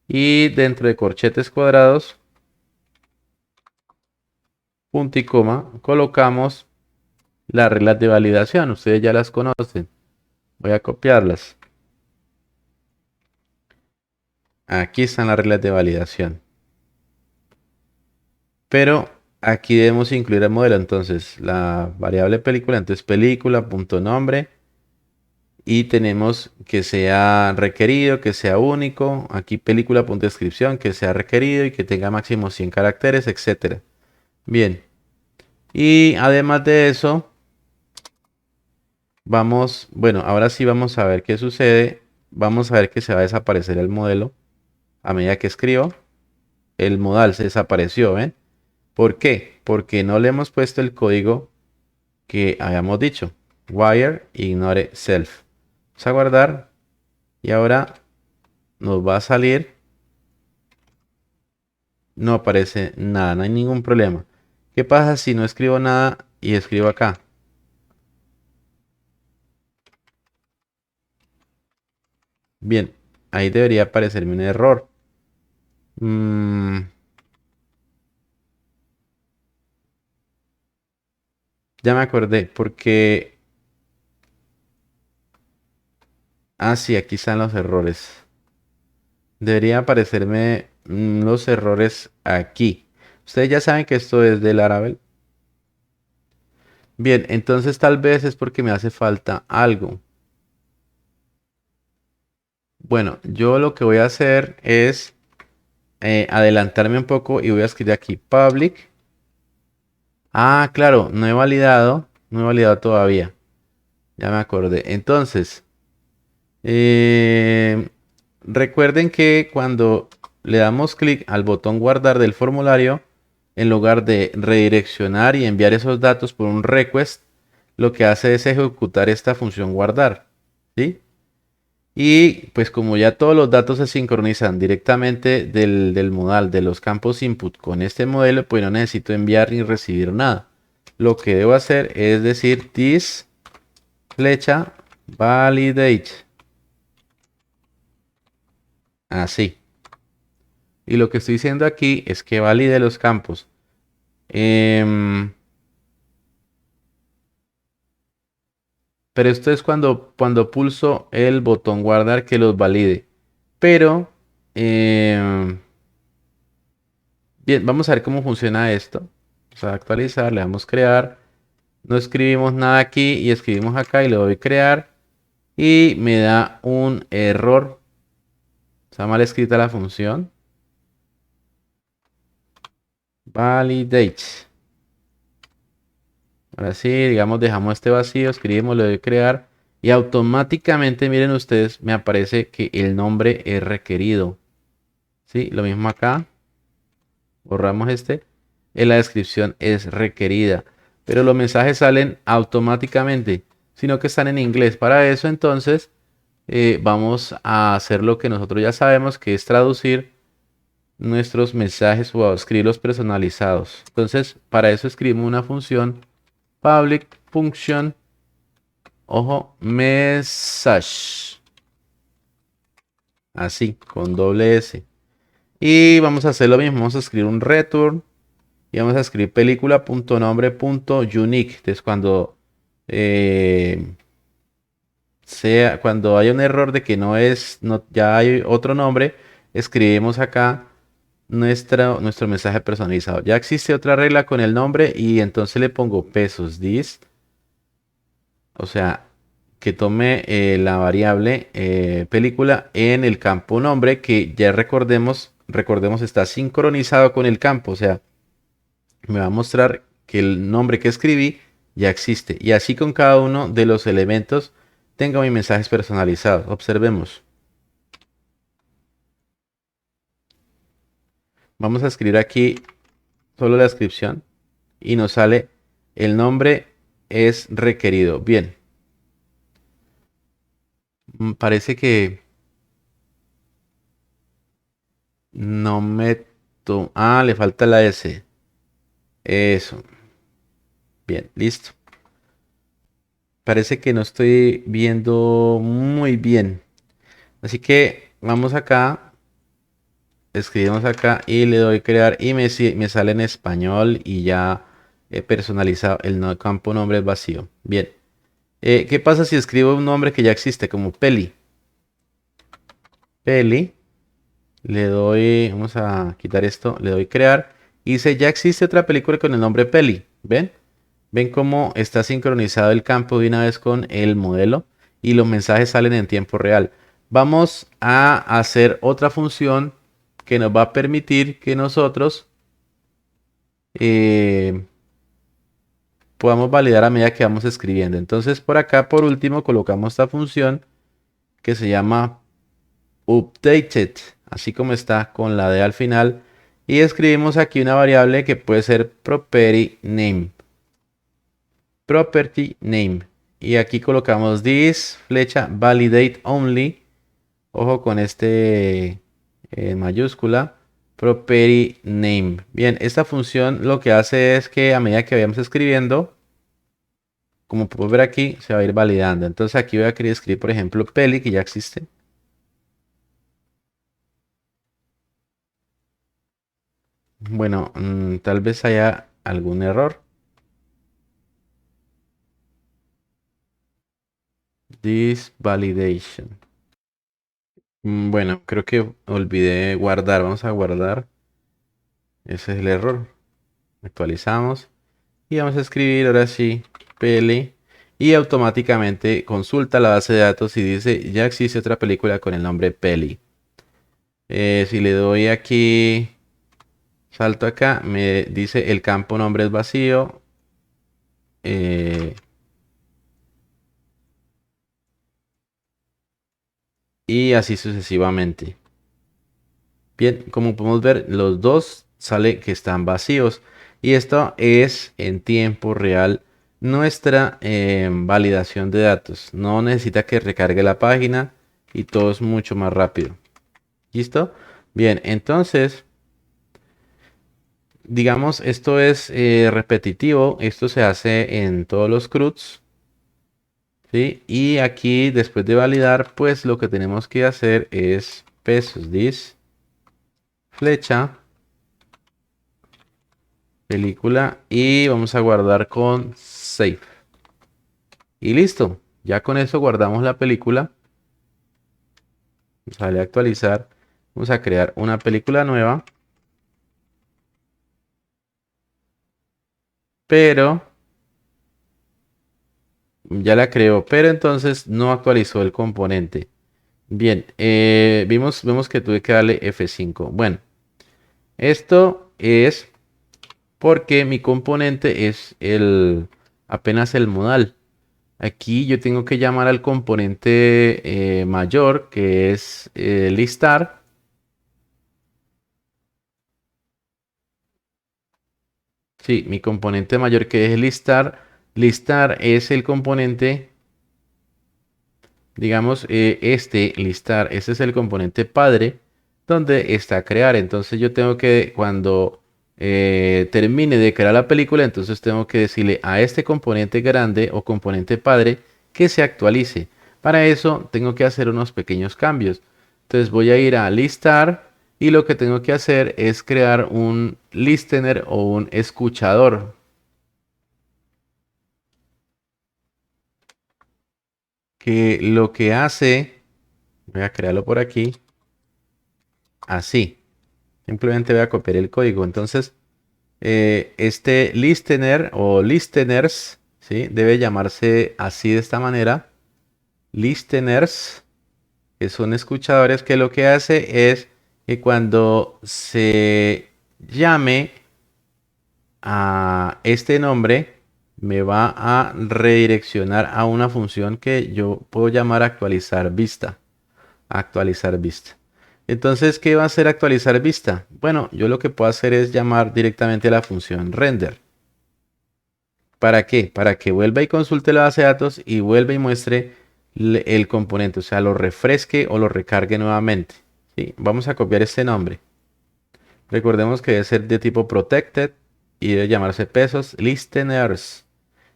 [SPEAKER 1] Y dentro de corchetes cuadrados, punto y coma, colocamos las reglas de validación. Ustedes ya las conocen. Voy a copiarlas. Aquí están las reglas de validación. Pero aquí debemos incluir el modelo. Entonces, la variable película, entonces película.nombre. Y tenemos que sea requerido, que sea único. Aquí película.descripción, que sea requerido y que tenga máximo 100 caracteres, etcétera. Bien. Y además de eso, bueno, ahora sí vamos a ver qué sucede. Vamos a ver que se va a desaparecer el modelo a medida que escribo. El modal se desapareció, ¿ven? ¿Por qué? Porque no le hemos puesto el código que habíamos dicho. Wire ignore self. Vamos a guardar y ahora nos va a salir. No aparece nada, no hay ningún problema. ¿Qué pasa si no escribo nada y escribo acá. Bien, ahí debería aparecerme un error. Mm, ya me acordé, porque... Ah, sí, aquí están los errores. Debería aparecerme los errores aquí. Ustedes ya saben que esto es de Laravel. Bien, entonces tal vez es porque me hace falta algo. Bueno, yo lo que voy a hacer es adelantarme un poco y voy a escribir aquí public. Ah, claro, no he validado todavía. Ya me acordé. Entonces, eh, recuerden que cuando le damos clic al botón guardar del formulario, en lugar de redireccionar y enviar esos datos por un request, lo que hace es ejecutar esta función guardar. ¿Sí? Y pues como ya todos los datos se sincronizan directamente del modal de los campos input con este modelo, pues no necesito enviar ni recibir nada. Lo que debo hacer es decir this flecha validate. Así. Y lo que estoy diciendo aquí es que valide los campos. Pero esto es cuando pulso el botón guardar que los valide. Pero, em, bien, vamos a ver cómo funciona esto. Vamos a actualizar, le damos crear. No escribimos nada aquí y escribimos acá y le doy crear. Y me da un error. Está mal escrita la función. Validate. Ahora sí, digamos, dejamos este vacío, escribimos, le doy crear. Y automáticamente, miren ustedes, me aparece que el nombre es requerido. Sí, lo mismo acá. Borramos este. En la descripción es requerida. Pero los mensajes salen automáticamente, sino que están en inglés. Para eso, entonces, vamos a hacer lo que nosotros ya sabemos, que es traducir nuestros mensajes o escribirlos personalizados. Entonces, para eso escribimos una función public function, ojo, message. Así, con doble S. Y vamos a hacer lo mismo. Vamos a escribir un return. Y vamos a escribir película.nombre.unique. Entonces, eh, cuando haya un error de que no es, no, ya hay otro nombre, escribimos acá nuestro mensaje personalizado. Ya existe otra regla con el nombre y entonces le pongo pesos this. O sea, que tome la variable película en el campo nombre que ya recordemos está sincronizado con el campo. O sea, me va a mostrar que el nombre que escribí ya existe. Y así con cada uno de los elementos tengo mis mensajes personalizados. Observemos. Vamos a escribir aquí solo la descripción y nos sale el nombre es requerido. Bien. Parece que no meto. Ah, le falta la S. Eso. Bien, listo. Parece que no estoy viendo muy bien. Así que vamos acá, escribimos acá y le doy crear y me sale en español y ya he personalizado el campo nombre vacío. Bien. ¿Qué pasa si escribo un nombre que ya existe como Peli? Peli. Le doy, vamos a quitar esto, le doy crear. Y dice, ya existe otra película con el nombre Peli. ¿Ven? ¿Ven cómo está sincronizado el campo de una vez con el modelo? Y los mensajes salen en tiempo real. Vamos a hacer otra función que nos va a permitir que nosotros eh, podamos validar a medida que vamos escribiendo. Entonces por acá por último colocamos esta función que se llama updated, así como está con la D al final. Y escribimos aquí una variable que puede ser property name. Property name. Y aquí colocamos this, flecha, validate only. Ojo con este mayúscula. Property name. Bien, esta función lo que hace es que a medida que vayamos escribiendo, como podemos ver aquí, se va a ir validando. Entonces aquí voy a querer escribir, por ejemplo, peli, que ya existe. Bueno, tal vez haya algún error. This validation. Bueno, creo que olvidé guardar. Vamos a guardar. Ese es el error. Actualizamos. Y vamos a escribir ahora sí peli. Y automáticamente consulta la base de datos y dice, ya existe otra película con el nombre peli. Si le doy aquí, salto acá, me dice el campo nombre es vacío. eh, y así sucesivamente. Bien, como podemos ver, los dos sale que están vacíos. Y esto es en tiempo real nuestra validación de datos. No necesita que recargue la página y todo es mucho más rápido. ¿Listo? Bien, entonces, digamos, esto es repetitivo. Esto se hace en todos los CRUDs. ¿Sí? Y aquí, después de validar, pues lo que tenemos que hacer es pesos this flecha película y vamos a guardar con save. Y listo. Ya con eso guardamos la película. Sale a actualizar. Vamos a crear una película nueva. Pero ya la creó. Pero entonces no actualizó el componente. Bien. Vemos que tuve que darle F5. Bueno. Esto es porque mi componente es apenas el modal. Aquí yo tengo que llamar al componente mayor, que es listar. Sí, mi componente mayor que es listar. Listar es el componente, digamos, este listar, ese es el componente padre donde está crear. Entonces yo tengo que, cuando termine de crear la película, entonces tengo que decirle a este componente grande o componente padre que se actualice. Para eso tengo que hacer unos pequeños cambios. Entonces voy a ir a listar y lo que tengo que hacer es crear un listener o un escuchador. Que lo que hace, voy a crearlo por aquí, así. Simplemente voy a copiar el código. Entonces, este listener o listeners, ¿sí? Debe llamarse así de esta manera. Listeners, que son escuchadores, que lo que hace es que cuando se llame a este nombre, me va a redireccionar a una función que yo puedo llamar actualizar vista. Actualizar vista. Entonces, ¿qué va a hacer actualizar vista? Bueno, yo lo que puedo hacer es llamar directamente a la función render. ¿Para qué? Para que vuelva y consulte la base de datos y vuelva y muestre el componente, o sea, lo refresque o lo recargue nuevamente. ¿Sí? Vamos a copiar este nombre. Recordemos que debe ser de tipo protected y debe llamarse pesos listeners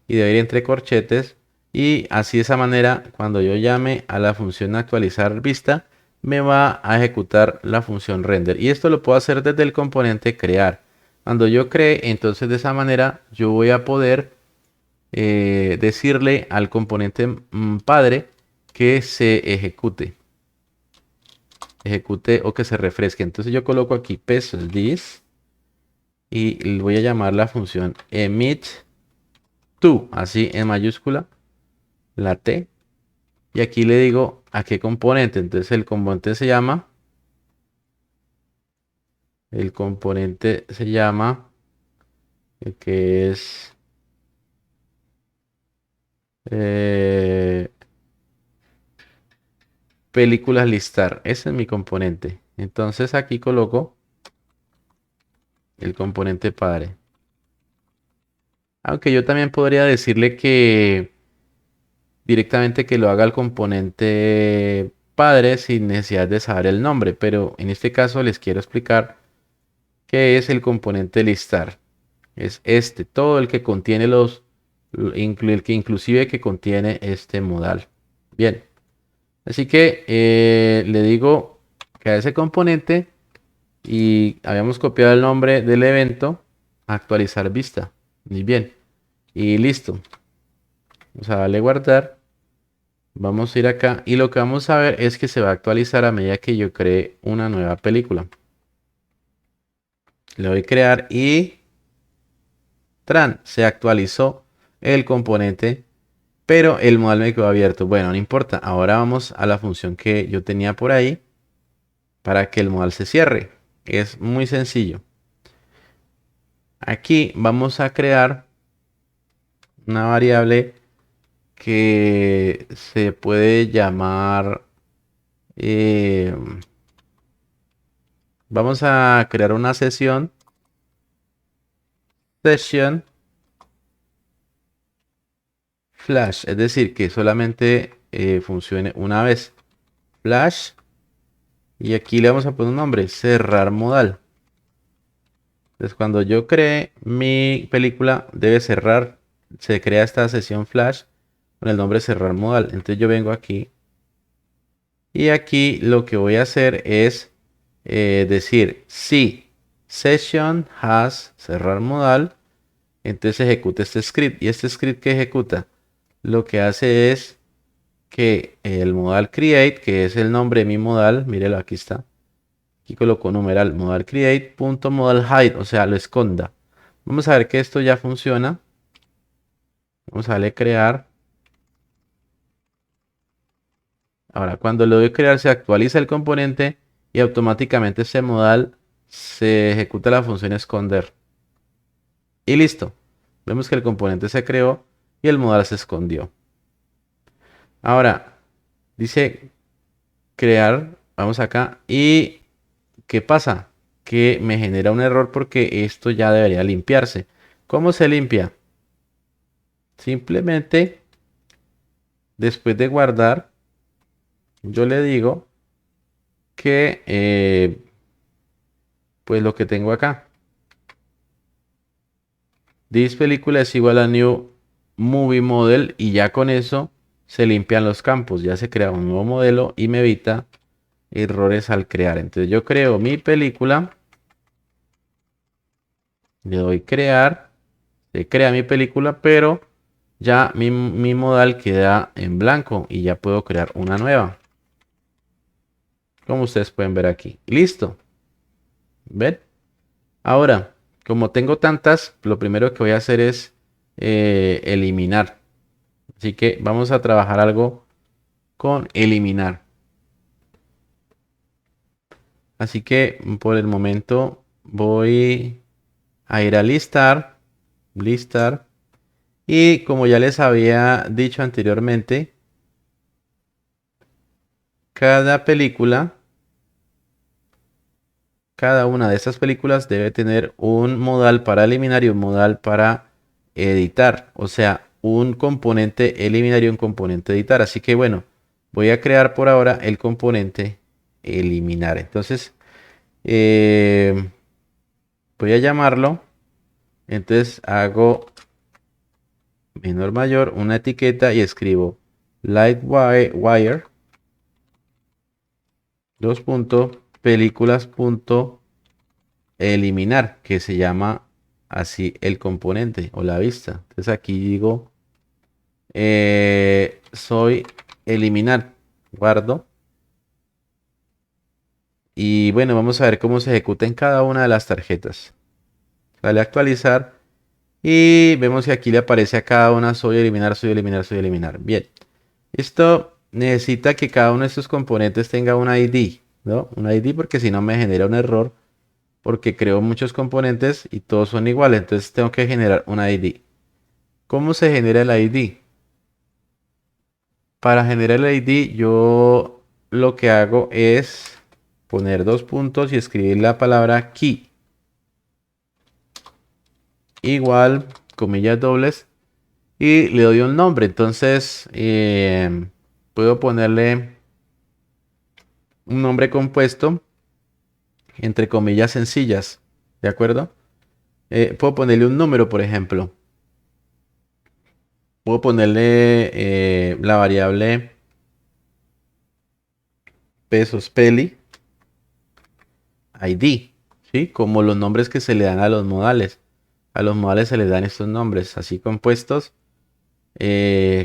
[SPEAKER 1] y debe ir entre corchetes y así de esa manera cuando yo llame a la función actualizar vista me va a ejecutar la función render y esto lo puedo hacer desde el componente crear. Cuando yo cree, entonces de esa manera yo voy a poder decirle al componente padre que se ejecute o que se refresque. Entonces yo coloco aquí pesos this y voy a llamar la función emit to, así en mayúscula, la T. Y aquí le digo a qué componente. Entonces el componente se llama, que es eh, películas listar. Ese es mi componente. Entonces aquí coloco el componente padre. Aunque yo también podría decirle que directamente que lo haga el componente padre sin necesidad de saber el nombre. Pero en este caso les quiero explicar qué es el componente listar. Es este, todo el que contiene los el que inclusive que contiene este modal. Bien, así que le digo que a ese componente y habíamos copiado el nombre del evento, actualizar vista. Muy bien, y listo. Vamos a darle guardar. Vamos a ir acá y lo que vamos a ver es que se va a actualizar a medida que yo cree una nueva película. Le doy crear y tran, se actualizó el componente, pero el modal me quedó abierto. Bueno, no importa. Ahora vamos a la función que yo tenía por ahí para que el modal se cierre. Es muy sencillo. Aquí vamos a crear una variable que se puede llamar. eh, Vamos a crear una sesión. Session flash. Es decir, que solamente funcione una vez. Flash. Y aquí le vamos a poner un nombre. Cerrar modal. Entonces cuando yo cree mi película debe cerrar. Se crea esta sesión flash con el nombre cerrar modal. Entonces yo vengo aquí. Y aquí lo que voy a hacer es decir si session has cerrar modal. Entonces ejecuta este script. Y este script que ejecuta lo que hace es que el modal create, que es el nombre de mi modal, mírelo, aquí está. Aquí coloco numeral modal create punto modal hide, o sea, lo esconda. Vamos a ver que esto ya funciona. Vamos a darle crear. Ahora, cuando le doy crear, se actualiza el componente y automáticamente ese modal se ejecuta la función esconder. Y listo. Vemos que el componente se creó y el modal se escondió. Ahora, dice crear. Vamos acá. ¿Y qué pasa? Que me genera un error porque esto ya debería limpiarse. ¿Cómo se limpia? Simplemente después de guardar, yo le digo que pues lo que tengo acá. This película es igual a new movie model y ya con eso se limpian los campos. Ya se crea un nuevo modelo y me evita errores al crear. Entonces yo creo mi película. Le doy crear. Se crea mi película, pero ya mi modal queda en blanco y ya puedo crear una nueva. Como ustedes pueden ver aquí. Listo. ¿Ven? Ahora, como tengo tantas, lo primero que voy a hacer es eliminar. Así que vamos a trabajar algo con eliminar. Así que por el momento voy a ir a listar. Listar. Y como ya les había dicho anteriormente, cada película, cada una de estas películas debe tener un modal para eliminar y un modal para editar. O sea, un componente eliminar y un componente editar. Así que bueno, voy a crear por ahora el componente eliminar. Entonces, voy a llamarlo. Entonces hago menor mayor, una etiqueta y escribo Lightwire, dos puntos, películas punto eliminar, que se llama así el componente o la vista. Entonces aquí digo, soy eliminar, guardo. Y bueno, vamos a ver cómo se ejecuta en cada una de las tarjetas. Dale a actualizar. Y vemos que aquí le aparece a cada una soy eliminar, soy eliminar, soy eliminar. Bien. Esto necesita que cada uno de estos componentes tenga un ID, ¿no? Un ID porque si no me genera un error porque creo muchos componentes y todos son iguales. Entonces tengo que generar un ID. ¿Cómo se genera el ID? Para generar el ID yo lo que hago es poner dos puntos y escribir la palabra key. Igual, comillas dobles. Y le doy un nombre. Entonces puedo ponerle un nombre compuesto entre comillas sencillas. ¿De acuerdo? Puedo ponerle un número, por ejemplo. puedo ponerle la variable pesos peli ID, ¿sí? Como los nombres que se le dan a los modales. A los modales se les dan estos nombres así compuestos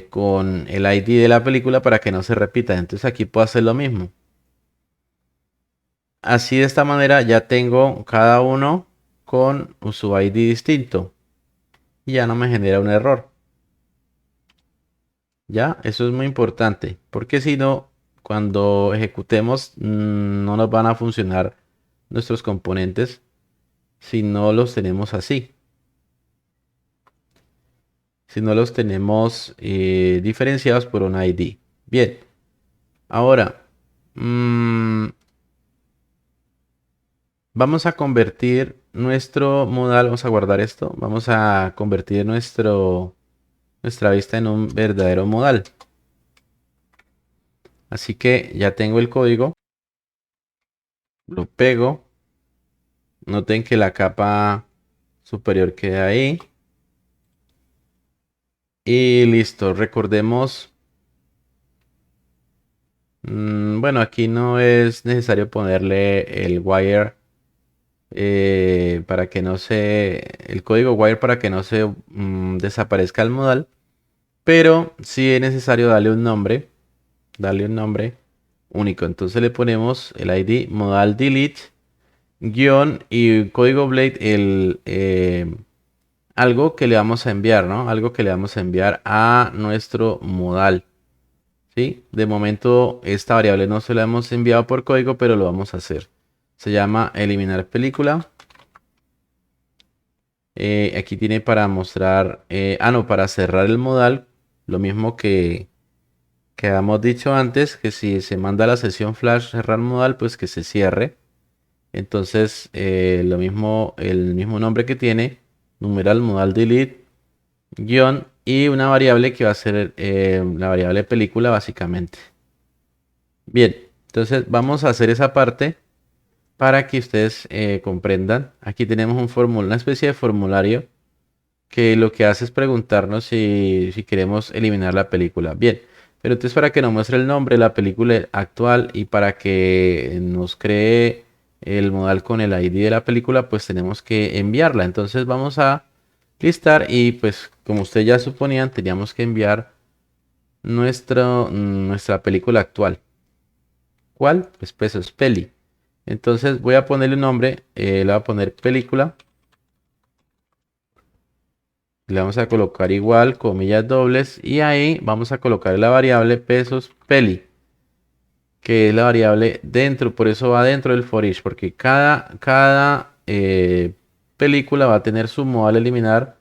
[SPEAKER 1] con el ID de la película para que no se repita. Entonces aquí puedo hacer lo mismo. Así de esta manera ya tengo cada uno con su ID distinto y ya no me genera un error. Ya, eso es muy importante porque si no, cuando ejecutemos no nos van a funcionar nuestros componentes si no los tenemos así. Si no los tenemos diferenciados por un ID. Bien, ahora vamos a convertir nuestro modal, vamos a guardar esto, vamos a convertir nuestra vista en un verdadero modal. Así que ya tengo el código, lo pego, noten que la capa superior queda ahí. Y listo, recordemos, bueno, aquí no es necesario ponerle el wire para que no el código wire para que no se desaparezca el modal, pero sí es necesario darle un nombre único. Entonces le ponemos el ID modal delete guión y código blade algo que le vamos a enviar, ¿no? Algo que le vamos a enviar a nuestro modal. ¿Sí? De momento esta variable no se la hemos enviado por código, pero lo vamos a hacer. Se llama eliminar película. Aquí tiene para mostrar, no, para cerrar el modal, lo mismo que habíamos dicho antes, que si se manda la sesión flash cerrar modal, pues que se cierre. Entonces, lo mismo, el mismo nombre que tiene, numeral modal delete, guión, y una variable que va a ser la variable película básicamente. Bien, entonces vamos a hacer esa parte para que ustedes comprendan. Aquí tenemos un formulario, una especie de formulario que lo que hace es preguntarnos si queremos eliminar la película. Bien, pero entonces para que nos muestre el nombre de la película actual y para que nos cree el modal con el ID de la película, pues tenemos que enviarla. Entonces vamos a listar y pues como ustedes ya suponían, teníamos que enviar nuestra película actual. ¿Cuál? Pues pesos peli. Entonces voy a ponerle un nombre, le voy a poner película. Le vamos a colocar igual, comillas dobles, y ahí vamos a colocar la variable pesos peli, que es la variable dentro, por eso va dentro del for each, porque cada película va a tener su modal eliminar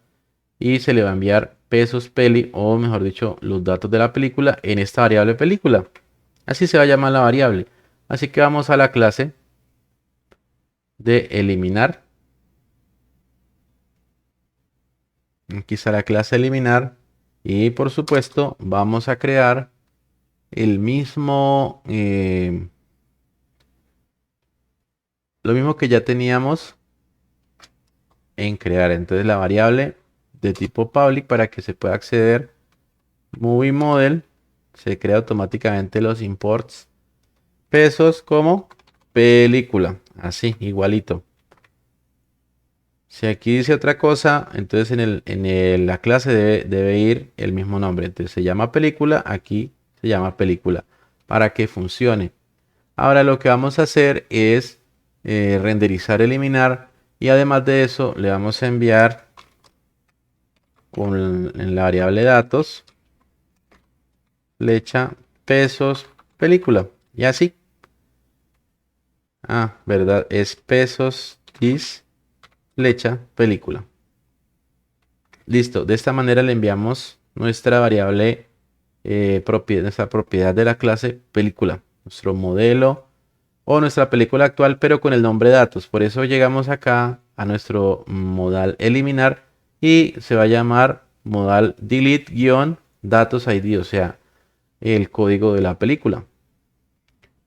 [SPEAKER 1] y se le va a enviar pesos peli, o mejor dicho, los datos de la película en esta variable película. Así se va a llamar la variable. Así que vamos a la clase de eliminar. Aquí está la clase eliminar. Y por supuesto, vamos a crear el mismo, lo mismo que ya teníamos en crear. Entonces la variable de tipo public para que se pueda acceder. Movie model. Se crea automáticamente los imports. Pesos como película. Así, igualito. Si aquí dice otra cosa, entonces la clase debe ir el mismo nombre. Entonces se llama película, aquí se llama película para que funcione. Ahora lo que vamos a hacer es renderizar, eliminar y además de eso le vamos a enviar en la variable datos flecha pesos película y así. Ah, verdad, es pesos is flecha película. Listo, de esta manera le enviamos nuestra variable nuestra propiedad de la clase película, nuestro modelo o nuestra película actual, pero con el nombre datos. Por eso llegamos acá a nuestro modal eliminar y se va a llamar modal delete-datos ID, o sea, el código de la película.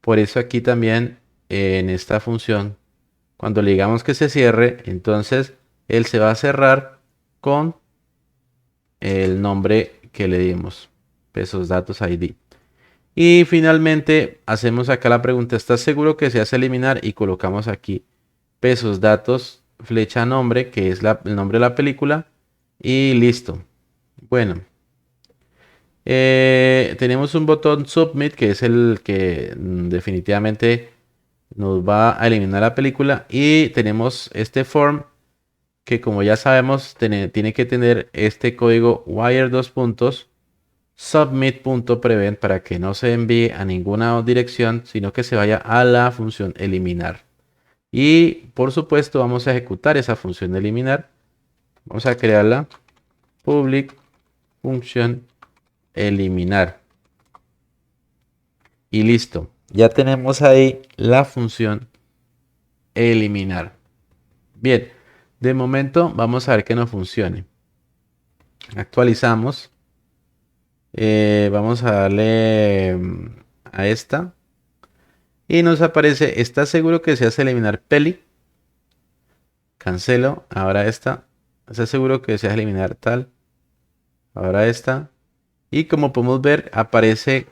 [SPEAKER 1] Por eso aquí también en esta función, cuando le digamos que se cierre, entonces él se va a cerrar con el nombre que le dimos. Pesos datos ID. Y finalmente hacemos acá la pregunta, ¿estás seguro que se hace eliminar? Y colocamos aquí pesos datos, flecha nombre, que es el nombre de la película. Y listo. Bueno. Tenemos un botón Submit, que es el que definitivamente nos va a eliminar la película. Y tenemos este form que, como ya sabemos, tiene que tener este código wire dos puntos submit.prevent para que no se envíe a ninguna dirección, sino que se vaya a la función eliminar. Y por supuesto vamos a ejecutar esa función de eliminar. Vamos a crearla public function eliminar. Y listo. Ya tenemos ahí la función eliminar. Bien, de momento vamos a ver que no funcione. Actualizamos. Vamos a darle a esta. Y nos aparece, ¿estás seguro que se hace eliminar peli? Cancelo. Ahora esta. ¿Estás seguro que se hace eliminar tal? Ahora esta. Y como podemos ver, aparece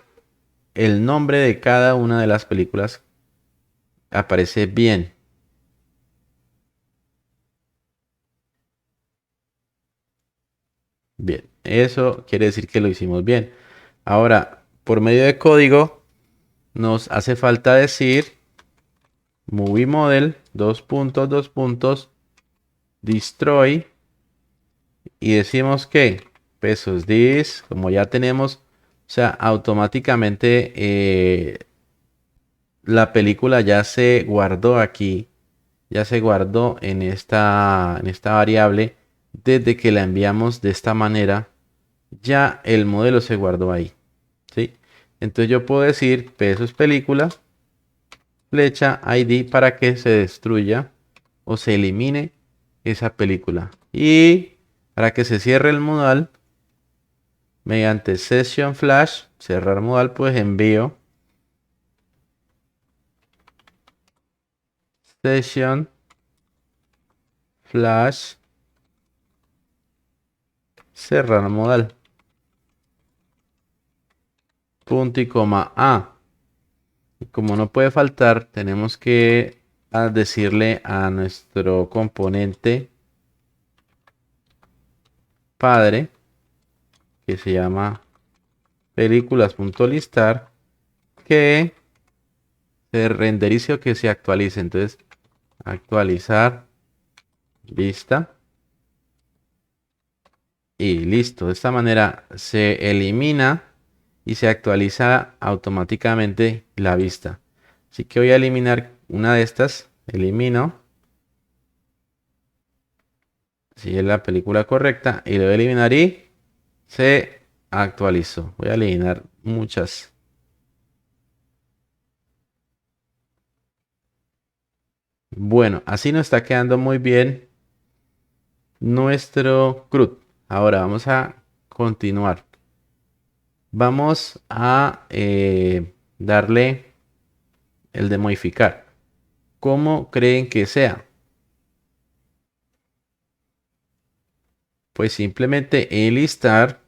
[SPEAKER 1] el nombre de cada una de las películas. Aparece bien. Bien, eso quiere decir que lo hicimos bien. Ahora, por medio de código, nos hace falta decir movie model, dos puntos, destroy, y decimos que pesos this, como ya tenemos, o sea, automáticamente la película ya se guardó aquí, ya se guardó en esta variable desde que la enviamos de esta manera, ya el modelo se guardó ahí. ¿Sí? Entonces yo puedo decir pesos película, flecha ID para que se destruya o se elimine esa película. Y para que se cierre el modal, mediante session flash, cerrar modal, pues envío session flash, cerrar modal, punto y coma A. Y como no puede faltar, tenemos que decirle a nuestro componente padre, que se llama películas.listar, que se renderice o que se actualice. Entonces, actualizar vista y listo. De esta manera se elimina y se actualiza automáticamente la vista. Así que voy a eliminar una de estas. Elimino. Si es la película correcta. Y lo voy a eliminar y se actualizó. Voy a eliminar muchas. Bueno, así nos está quedando muy bien nuestro CRUD. Ahora vamos a continuar. Vamos a darle el de modificar. ¿Cómo creen que sea? Pues simplemente enlistar,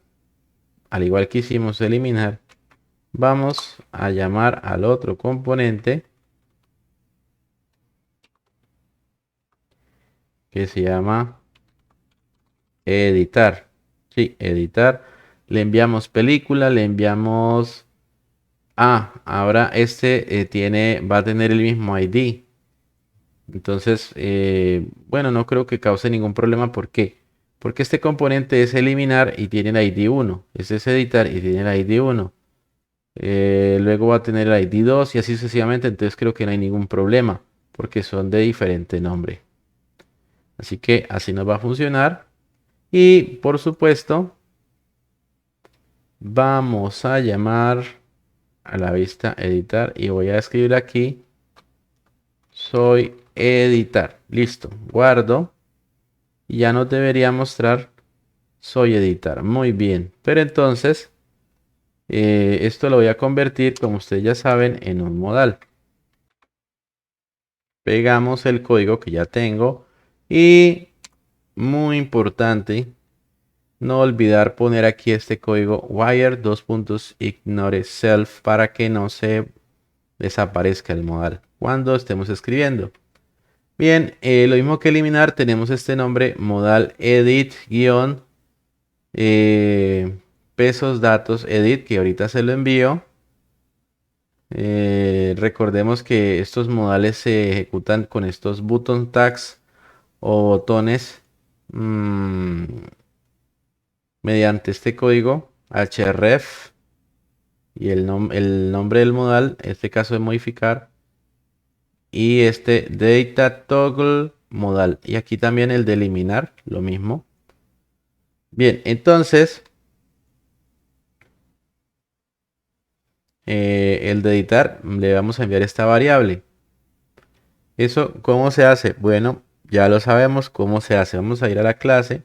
[SPEAKER 1] al igual que hicimos eliminar, vamos a llamar al otro componente que se llama editar. Sí, editar. Le enviamos película, le enviamos... ahora este va a tener el mismo ID. Entonces, bueno, no creo que cause ningún problema. ¿Por qué? Porque este componente es eliminar y tiene el ID 1. Este es editar y tiene el ID 1. Luego va a tener el ID 2 y así sucesivamente. Entonces creo que no hay ningún problema porque son de diferente nombre. Así que así nos va a funcionar. Y por supuesto, vamos a llamar a la vista editar y voy a escribir aquí soy editar. Listo, guardo. Y ya nos debería mostrar soy editar. Muy bien. Pero entonces, esto lo voy a convertir, como ustedes ya saben, en un modal. Pegamos el código que ya tengo. Y muy importante, No olvidar poner aquí este código wire ignore self para que no se desaparezca el modal cuando estemos escribiendo. Bien, lo mismo que eliminar, tenemos este nombre modal edit guión pesos datos edit, que ahorita se lo envío. Recordemos que estos modales se ejecutan con estos button tags o botones mm, mediante este código href y el nombre del modal, en este caso de modificar, y este data toggle modal. Y aquí también el de eliminar, lo mismo. Bien, entonces el de editar le vamos a enviar esta variable. ¿Eso cómo se hace? Bueno, ya lo sabemos cómo se hace. Vamos a ir a la clase,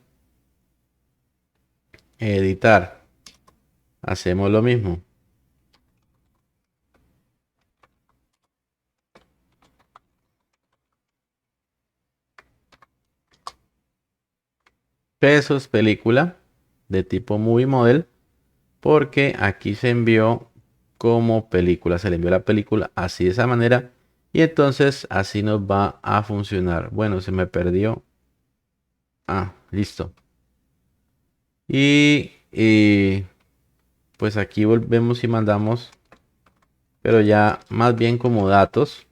[SPEAKER 1] editar. Hacemos lo mismo. Pesos, película de tipo movie model, porque aquí se envió como película. Se le envió la película así de esa manera. Y entonces así nos va a funcionar. Bueno, se me perdió. Ah, listo. Y pues aquí volvemos y mandamos, pero ya más bien como datos,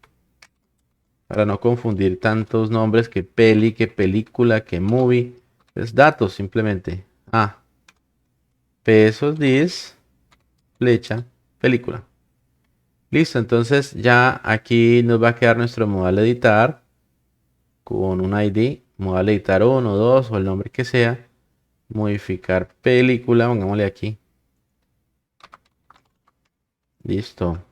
[SPEAKER 1] para no confundir tantos nombres que peli, que película, que movie. Es datos simplemente. Ah, pesos, dis, flecha, película. Listo, entonces ya aquí nos va a quedar nuestro modal editar con un ID, modal editar 1, 2 o el nombre que sea. Modificar película, pongámosle aquí. Listo.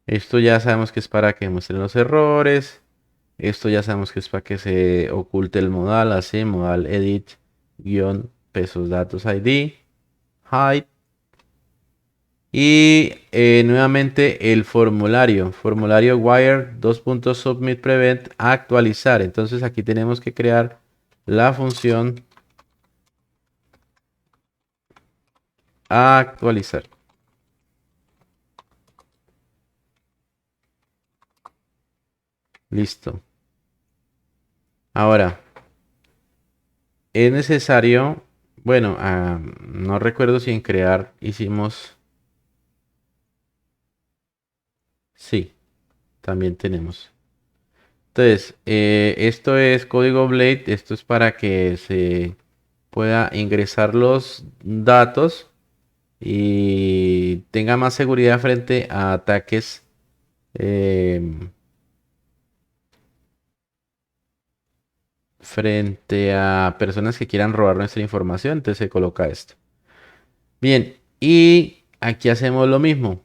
[SPEAKER 1] Esto ya sabemos que es para que muestren los errores. Esto ya sabemos que es para que se oculte el modal, así, modal edit, guión, pesos datos ID, hide. Y nuevamente el formulario wire submit prevent actualizar. Entonces aquí tenemos que crear la función actualizar. Listo. Ahora, es necesario, bueno, no recuerdo si en crear hicimos, sí, también tenemos. Entonces, esto es código Blade, esto es para que se pueda ingresar los datos y tenga más seguridad frente a ataques frente a personas que quieran robar nuestra información. Entonces se coloca esto. Bien, y aquí hacemos lo mismo.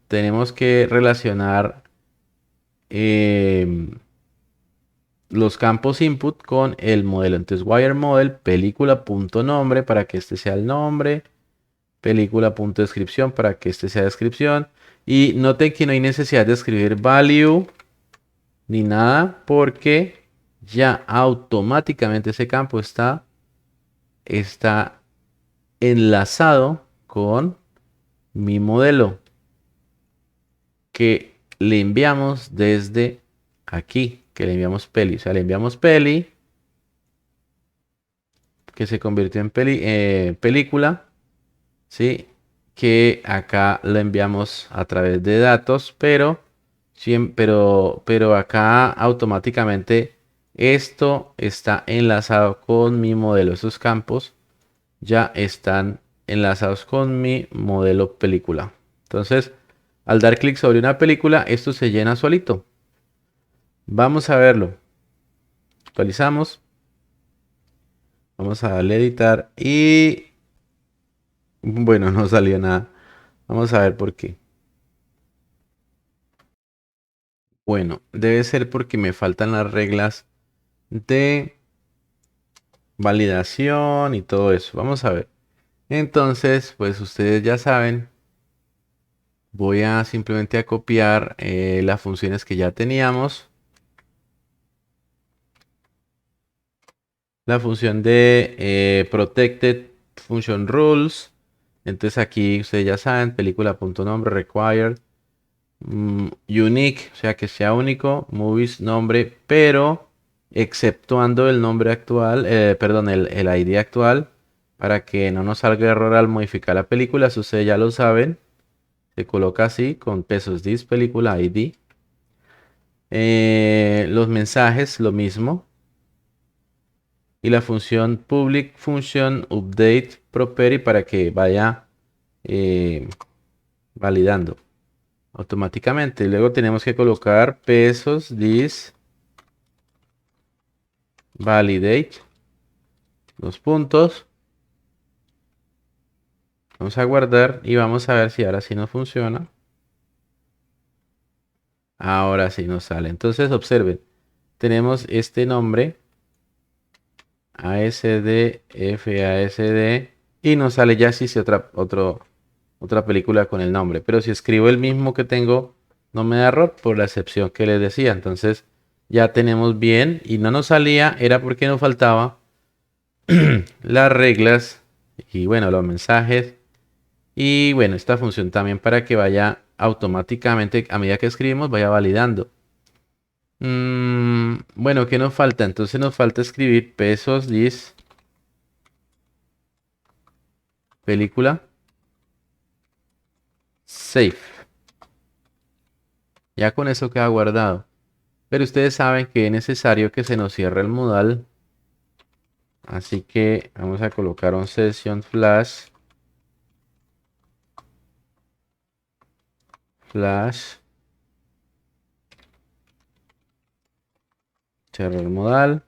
[SPEAKER 1] Tenemos que relacionar los campos input con el modelo. Entonces, wire model, película.nombre para que este sea el nombre, película.descripción para que este sea descripción. Y noten que no hay necesidad de escribir value ni nada porque ya automáticamente ese campo está enlazado con mi modelo que le enviamos desde aquí, que le enviamos peli. O sea, le enviamos peli, que se convirtió en película, ¿sí? Que acá lo enviamos a través de datos, pero acá automáticamente esto está enlazado con mi modelo. Esos campos ya están enlazados con mi modelo película. Entonces, al dar clic sobre una película, esto se llena solito. Vamos a verlo. Actualizamos. Vamos a darle a editar y bueno, no salió nada. Vamos a ver por qué. Bueno, debe ser porque me faltan las reglas de validación y todo eso. Vamos a ver. Entonces, pues ustedes ya saben, voy a simplemente a copiar las funciones que ya teníamos. la función de protected function rules. Entonces aquí ustedes ya saben, película.nombre required unique, o sea que sea único, movies nombre, pero exceptuando el nombre actual, perdón, el ID actual, para que no nos salga error al modificar la película. Eso ustedes ya lo saben. Se coloca así con pesos this película ID. Los mensajes, lo mismo. Y la función public function update property para que vaya validando automáticamente. Luego tenemos que colocar pesos this validate. Dos puntos. Vamos a guardar y vamos a ver si ahora sí nos funciona. Ahora sí nos sale. Entonces observen. Tenemos este nombre. ASD, FASD. Y nos sale ya si otra película con el nombre. Pero si escribo el mismo que tengo, no me da error por la excepción que les decía. Entonces ya tenemos bien. Y no nos salía, era porque nos faltaba las reglas. Y bueno, los mensajes. Y bueno, esta función también para que vaya automáticamente, a medida que escribimos, vaya validando. Bueno, ¿qué nos falta? Entonces nos falta escribir pesos this película save. Ya con eso queda guardado. Pero ustedes saben que es necesario que se nos cierre el modal. Así que vamos a colocar un session flash. Cerrar el modal.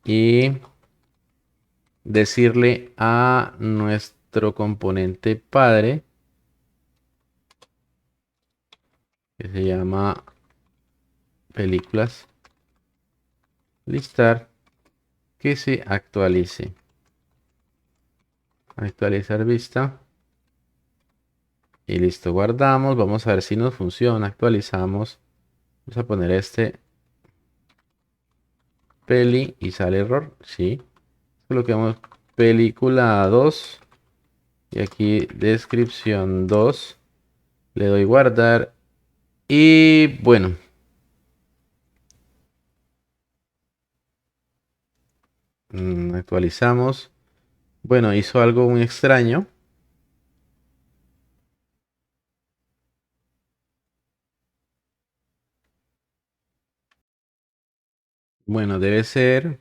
[SPEAKER 1] Y decirle a nuestro componente padre, que se llama películas, listar, que se actualice. Actualizar vista. Y listo, guardamos. Vamos a ver si nos funciona. Actualizamos. Vamos a poner este peli y sale error. Sí. Coloquemos película 2. Y aquí descripción 2. Le doy guardar. Y bueno. Actualizamos. Bueno, hizo algo muy extraño. Bueno, debe ser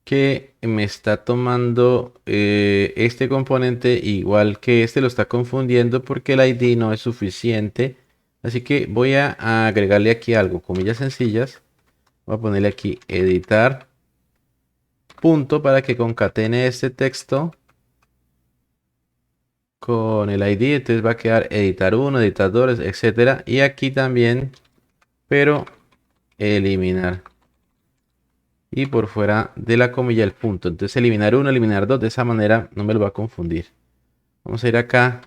[SPEAKER 1] que me está tomando este componente igual que este, lo está confundiendo porque el ID no es suficiente. Así que voy a agregarle aquí algo, comillas sencillas. Voy a ponerle aquí editar punto para que concatene este texto con el ID. Entonces va a quedar editar 1, editar 2, etcétera. Y aquí también, pero eliminar. Y por fuera de la comilla el punto. Entonces eliminar 1, eliminar 2. De esa manera no me lo va a confundir. Vamos a ir acá,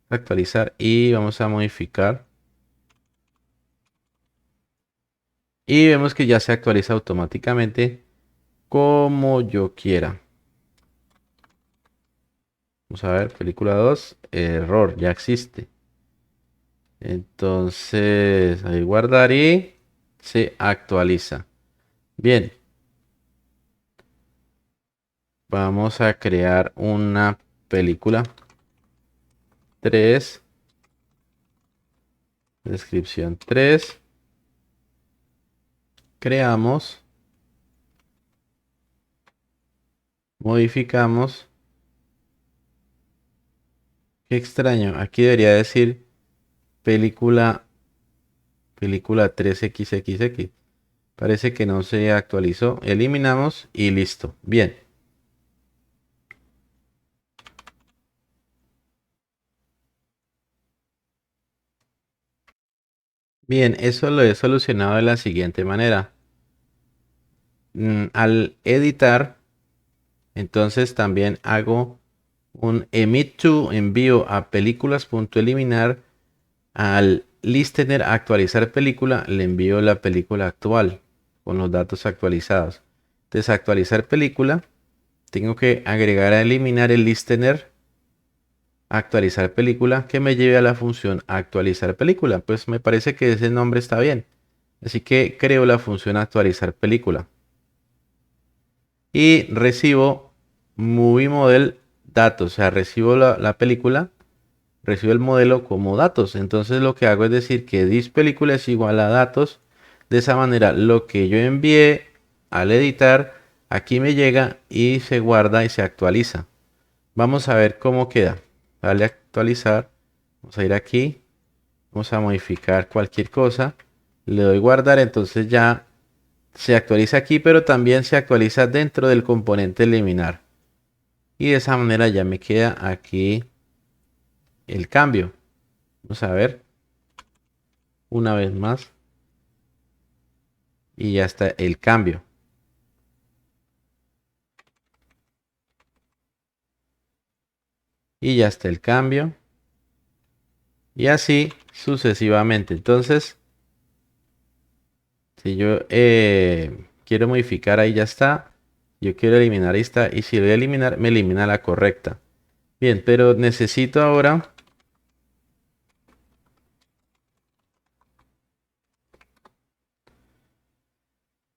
[SPEAKER 1] actualizar y vamos a modificar. Y vemos que ya se actualiza automáticamente como yo quiera. Vamos a ver, película 2, error, ya existe. Entonces, ahí guardar y se actualiza. Bien. Vamos a crear una película 3. Descripción 3. Creamos. Modificamos. Qué extraño. Aquí debería decir película 3XXX. Parece que no se actualizó. Eliminamos y listo. Bien. Bien, eso lo he solucionado de la siguiente manera. Al editar, entonces también hago un emit to, envío a películas.eliminar. Al listener actualizar película, le envío la película actual. con los datos actualizados. Desactualizar película. Tengo que agregar a eliminar el listener. Actualizar película que me lleve a la función actualizar película. Pues me parece que ese nombre está bien. Así que creo la función actualizar película. Y recibo movie model datos. O sea, recibo la película, recibo el modelo como datos. Entonces lo que hago es decir que this película es igual a datos. De esa manera lo que yo envié al editar aquí me llega y se guarda y se actualiza. Vamos a ver cómo queda. Dale a actualizar. Vamos a ir aquí. Vamos a modificar cualquier cosa. Le doy guardar. Entonces ya se actualiza aquí, pero también se actualiza dentro del componente eliminar. Y de esa manera ya me queda aquí el cambio. Vamos a ver una vez más. Y ya está el cambio. Y ya está el cambio. Y así sucesivamente. Entonces, si yo quiero modificar, ahí ya está. Yo quiero eliminar, ahí está. Y si lo voy a eliminar, me elimina la correcta. Bien, pero necesito ahora...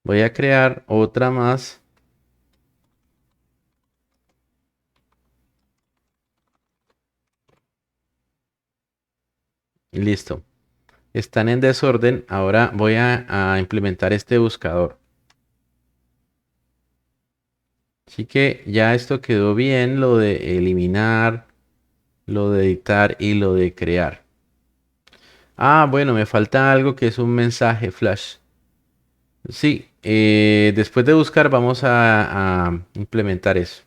[SPEAKER 1] Voy a crear otra más. Listo. Están en desorden. Ahora voy a implementar este buscador. Así que ya esto quedó bien, lo de eliminar, lo de editar y lo de crear. Ah, bueno, me falta algo que es un mensaje flash. Sí, después de buscar vamos a implementar eso.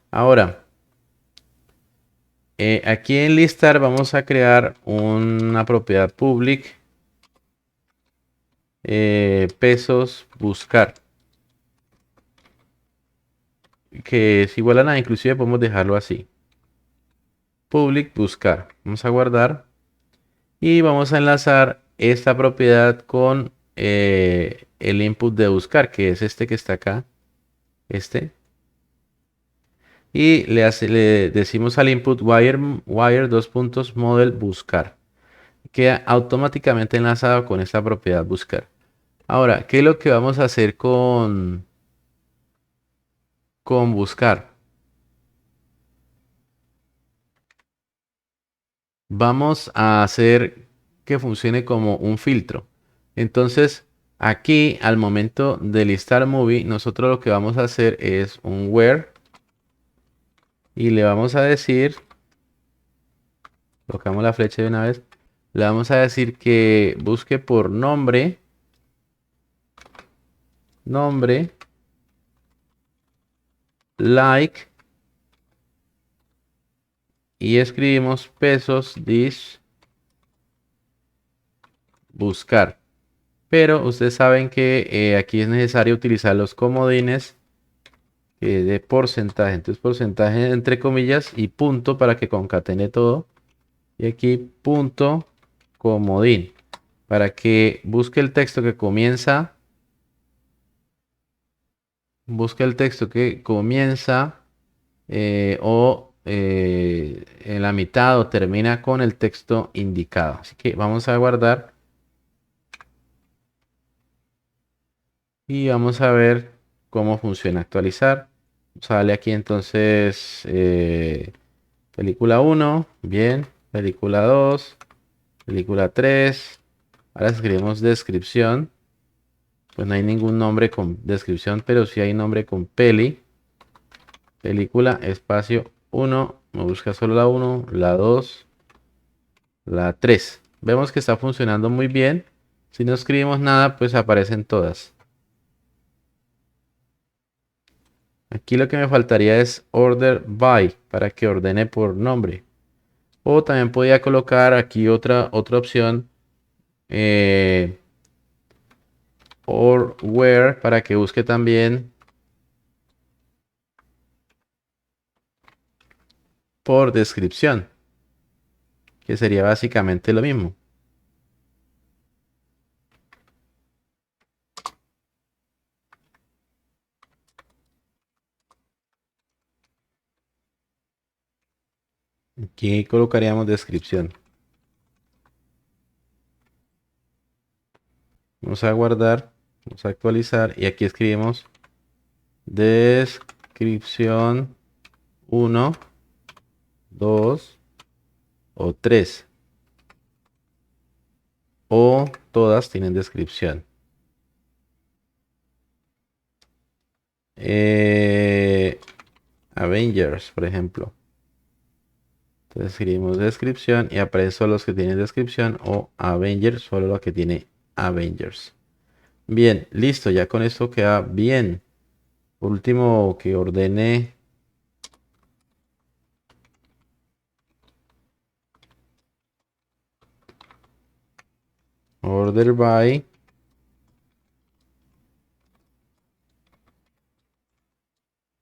[SPEAKER 1] Ahora, aquí en listar vamos a crear una propiedad public pesos buscar, que es igual a nada, inclusive podemos dejarlo así. Public buscar. Vamos a guardar y vamos a enlazar esta propiedad con el input de buscar, que es este que está acá, este. Y le decimos al input wire dos puntos model buscar. Queda automáticamente enlazado con esta propiedad buscar. Ahora, ¿qué es lo que vamos a hacer con buscar? Vamos a hacer que funcione como un filtro. Entonces, aquí al momento de listar movie, nosotros lo que vamos a hacer es un where y le vamos a decir, colocamos la flecha de una vez, le vamos a decir que busque por nombre, like, y escribimos pesos this buscar. Pero ustedes saben que aquí es necesario utilizar los comodines de porcentaje. Entonces porcentaje entre comillas y punto para que concatene todo. Y aquí punto comodín para que busque el texto que comienza. Busque el texto que comienza en la mitad o termina con el texto indicado. Así que vamos a guardar y vamos a ver cómo funciona actualizar. Sale aquí entonces película 1, bien, película 2, película 3. Ahora escribimos descripción. Pues no hay ningún nombre con descripción, pero sí hay nombre con peli. Película, espacio 1. Me busca solo la 1, la 2, la 3. Vemos que está funcionando muy bien. Si no escribimos nada, pues aparecen todas. Aquí lo que me faltaría es order by para que ordene por nombre. O también podía colocar aquí otra opción. Or where para que busque también por descripción, que sería básicamente lo mismo. Aquí colocaríamos descripción. Vamos a guardar, vamos a actualizar y aquí escribimos descripción 1, 2 o 3. O todas tienen descripción. Avengers, por ejemplo. Entonces escribimos descripción y aparecen solo los que tienen descripción o Avengers, solo lo que tiene Avengers. Bien, listo, ya con esto queda bien. Por último, que ordene order by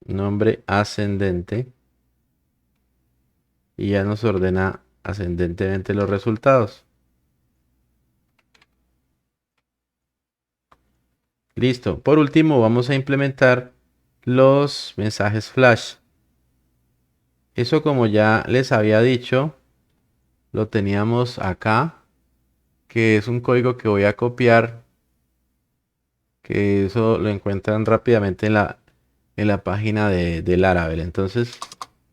[SPEAKER 1] nombre ascendente y ya nos ordena ascendentemente los resultados. Listo. Por último, vamos a implementar los mensajes flash. Eso, como ya les había dicho, lo teníamos acá, que es un código que voy a copiar, que eso lo encuentran rápidamente en la página de Laravel. Entonces,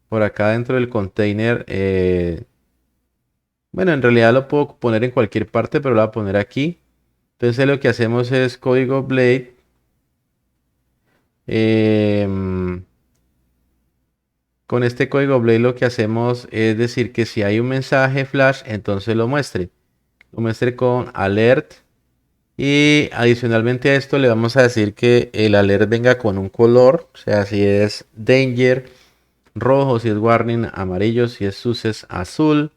[SPEAKER 1] por acá dentro del container, bueno, en realidad lo puedo poner en cualquier parte, pero lo voy a poner aquí. Entonces lo que hacemos es código Blade. Con este código Blade lo que hacemos es decir que si hay un mensaje flash, entonces lo muestre. Lo muestre con alert. Y adicionalmente a esto le vamos a decir que el alert venga con un color. O sea, si es danger, rojo, si es warning, amarillo, si es success, azul,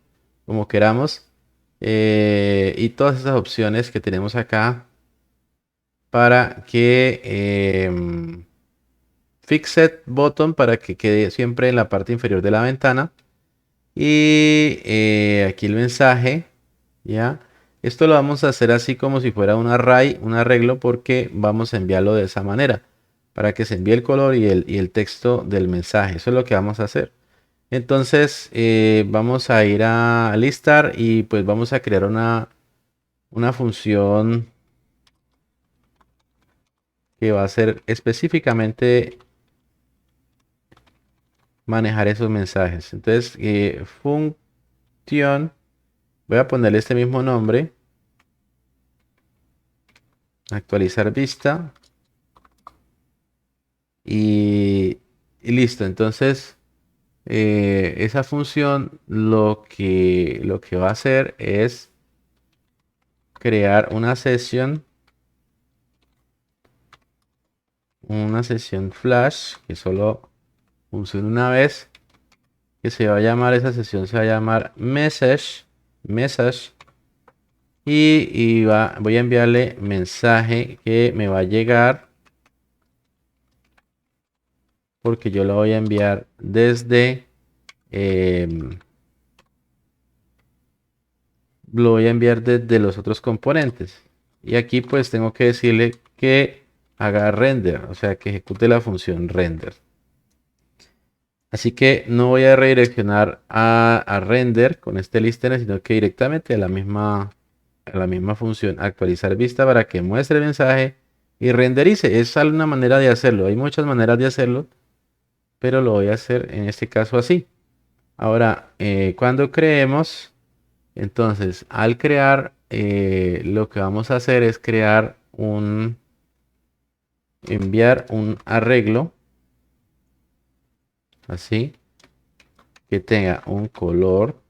[SPEAKER 1] como queramos. Y todas esas opciones que tenemos acá para que fixed button para que quede siempre en la parte inferior de la ventana. Y aquí el mensaje, ¿ya? Esto lo vamos a hacer así como si fuera un array, un arreglo, porque vamos a enviarlo de esa manera, para que se envíe el color y el texto del mensaje. Eso es lo que vamos a hacer. Entonces vamos a ir a listar y pues vamos a crear una función que va a ser específicamente manejar esos mensajes. Entonces, función, voy a ponerle este mismo nombre, actualizar vista y listo. Entonces, esa función lo que va a hacer es crear una sesión flash que solo funciona una vez, que se va a llamar, esa sesión se va a llamar message y voy a enviarle mensaje que me va a llegar porque yo lo voy a enviar desde lo voy a enviar desde los otros componentes y aquí pues tengo que decirle que haga render, o sea que ejecute la función render. Así que no voy a redireccionar a render con este listener, sino que directamente a la misma función actualizar vista para que muestre el mensaje y renderice. Es una manera de hacerlo. Hay muchas maneras de hacerlo, pero lo voy a hacer en este caso así. Ahora, cuando creemos, entonces al crear, lo que vamos a hacer es enviar un arreglo así que tenga un color.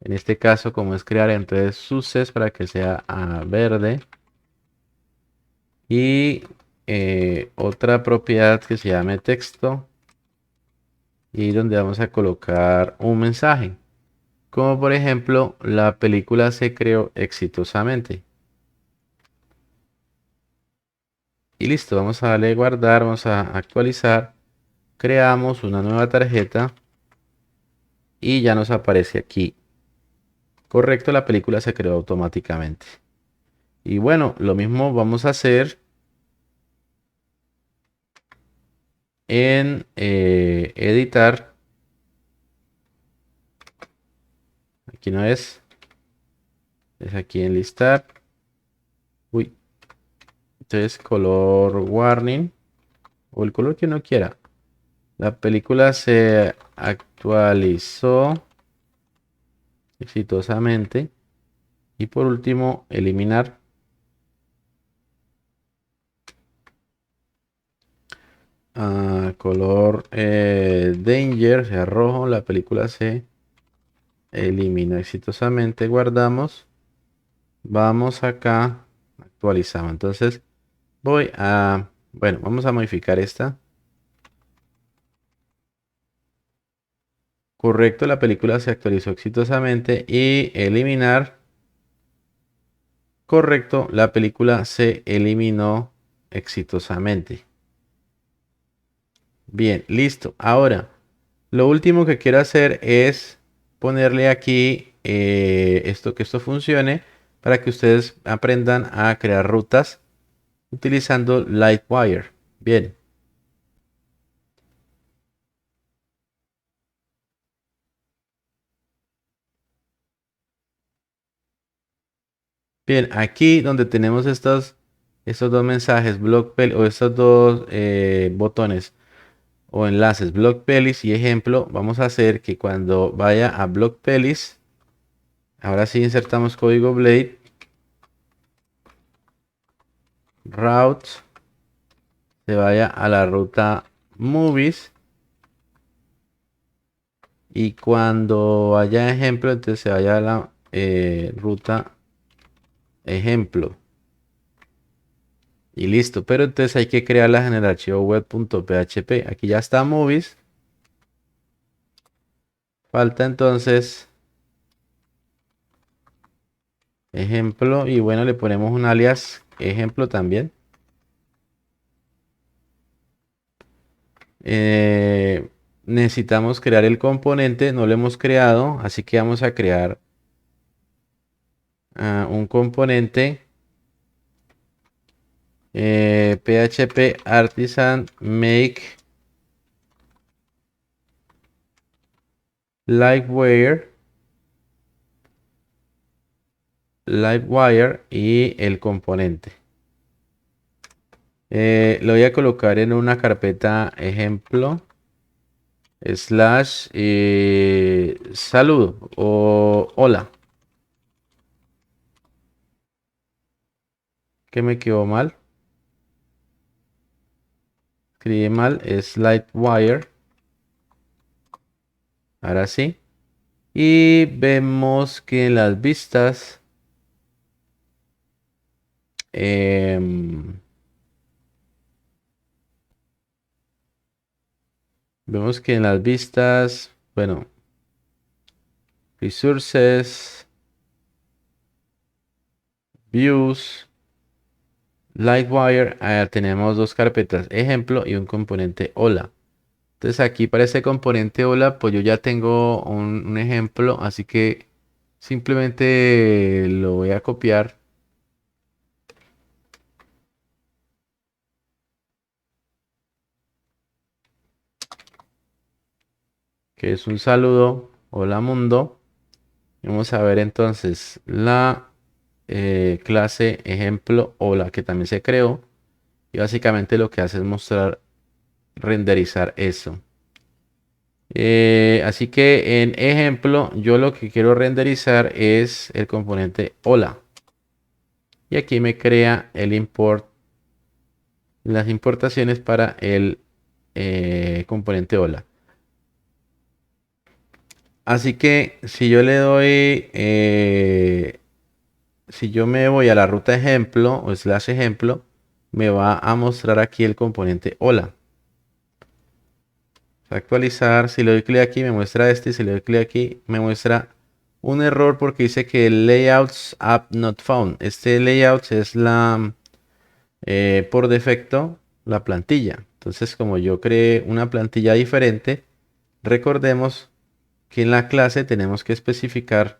[SPEAKER 1] En este caso, como es crear, entonces suces para que sea verde. Y otra propiedad que se llame texto. Y donde vamos a colocar un mensaje. Como por ejemplo, la película se creó exitosamente. Y listo, vamos a darle guardar, vamos a actualizar. Creamos una nueva tarjeta. Y ya nos aparece aquí. Correcto, la película se creó automáticamente. Y bueno, lo mismo vamos a hacer en editar Aquí no es aquí en listar. Uy. Entonces color warning o el color que uno quiera. La película se actualizó exitosamente. Y por último, eliminar. Color danger, sea rojo. La película se eliminó exitosamente. Guardamos. Vamos acá. Actualizamos. Entonces voy a... Bueno, vamos a modificar esta. Correcto, la película se actualizó exitosamente. Y eliminar. Correcto, la película se eliminó exitosamente. Bien, listo. Ahora, lo último que quiero hacer es ponerle aquí que esto funcione para que ustedes aprendan a crear rutas utilizando Lightwire. Bien. Bien, aquí donde tenemos estos dos mensajes, o estos dos botones o enlaces, Block Pelis y ejemplo, vamos a hacer que cuando vaya a Block Pelis, ahora sí insertamos código Blade, route, se vaya a la ruta Movies y cuando vaya ejemplo, entonces se vaya a la ruta ejemplo y listo. Pero entonces hay que crearlas en el archivo web.php. Aquí ya está Movies. Falta entonces ejemplo y bueno, le ponemos un alias ejemplo también. Necesitamos crear el componente, no lo hemos creado, así que vamos a crear un componente PHP artisan make livewire y el componente. Lo voy a colocar en una carpeta ejemplo slash saludo o hola. Que me quedó mal. Escribí mal, es Livewire. Ahora sí. Y vemos que en las vistas vemos que en las vistas, bueno, resources, views, Livewire, tenemos dos carpetas, ejemplo y un componente hola. Entonces aquí para este componente hola, pues yo ya tengo un ejemplo, así que simplemente lo voy a copiar. Que es un saludo, hola mundo. Vamos a ver entonces la clase ejemplo hola que también se creó. Y básicamente lo que hace es mostrar, renderizar eso. Así que en ejemplo, yo lo que quiero renderizar es el componente hola. Y aquí me crea el import, las importaciones para el componente hola. Así que si yo le doy, si yo me voy a la ruta ejemplo o slash ejemplo, me va a mostrar aquí el componente hola. Actualizar, si le doy clic aquí me muestra este, si le doy clic aquí me muestra un error porque dice que layouts app not found. Este layout es la por defecto la plantilla. Entonces, como yo creé una plantilla diferente, recordemos que en la clase tenemos que especificar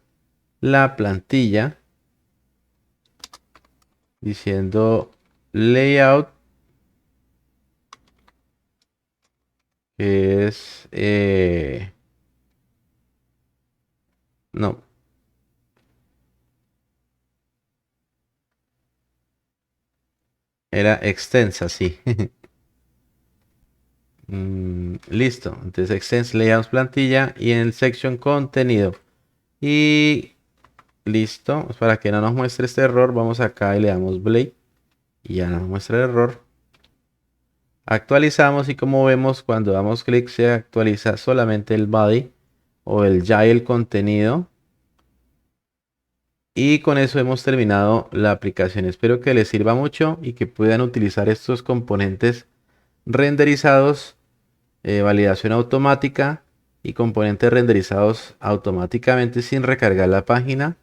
[SPEAKER 1] la plantilla diciendo layout, que es no. Era extensa, sí. Listo. Entonces, Extends Layouts plantilla y en el section contenido. Y listo. Pues para que no nos muestre este error, vamos acá y le damos Blade. Y ya nos muestra el error. Actualizamos y como vemos, cuando damos clic se actualiza solamente el body o ya el contenido. Y con eso hemos terminado la aplicación. Espero que les sirva mucho y que puedan utilizar estos componentes renderizados, validación automática y componentes renderizados automáticamente sin recargar la página.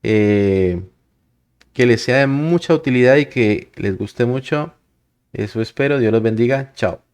[SPEAKER 1] Que les sea de mucha utilidad y que les guste mucho. Eso espero. Dios los bendiga. Chao.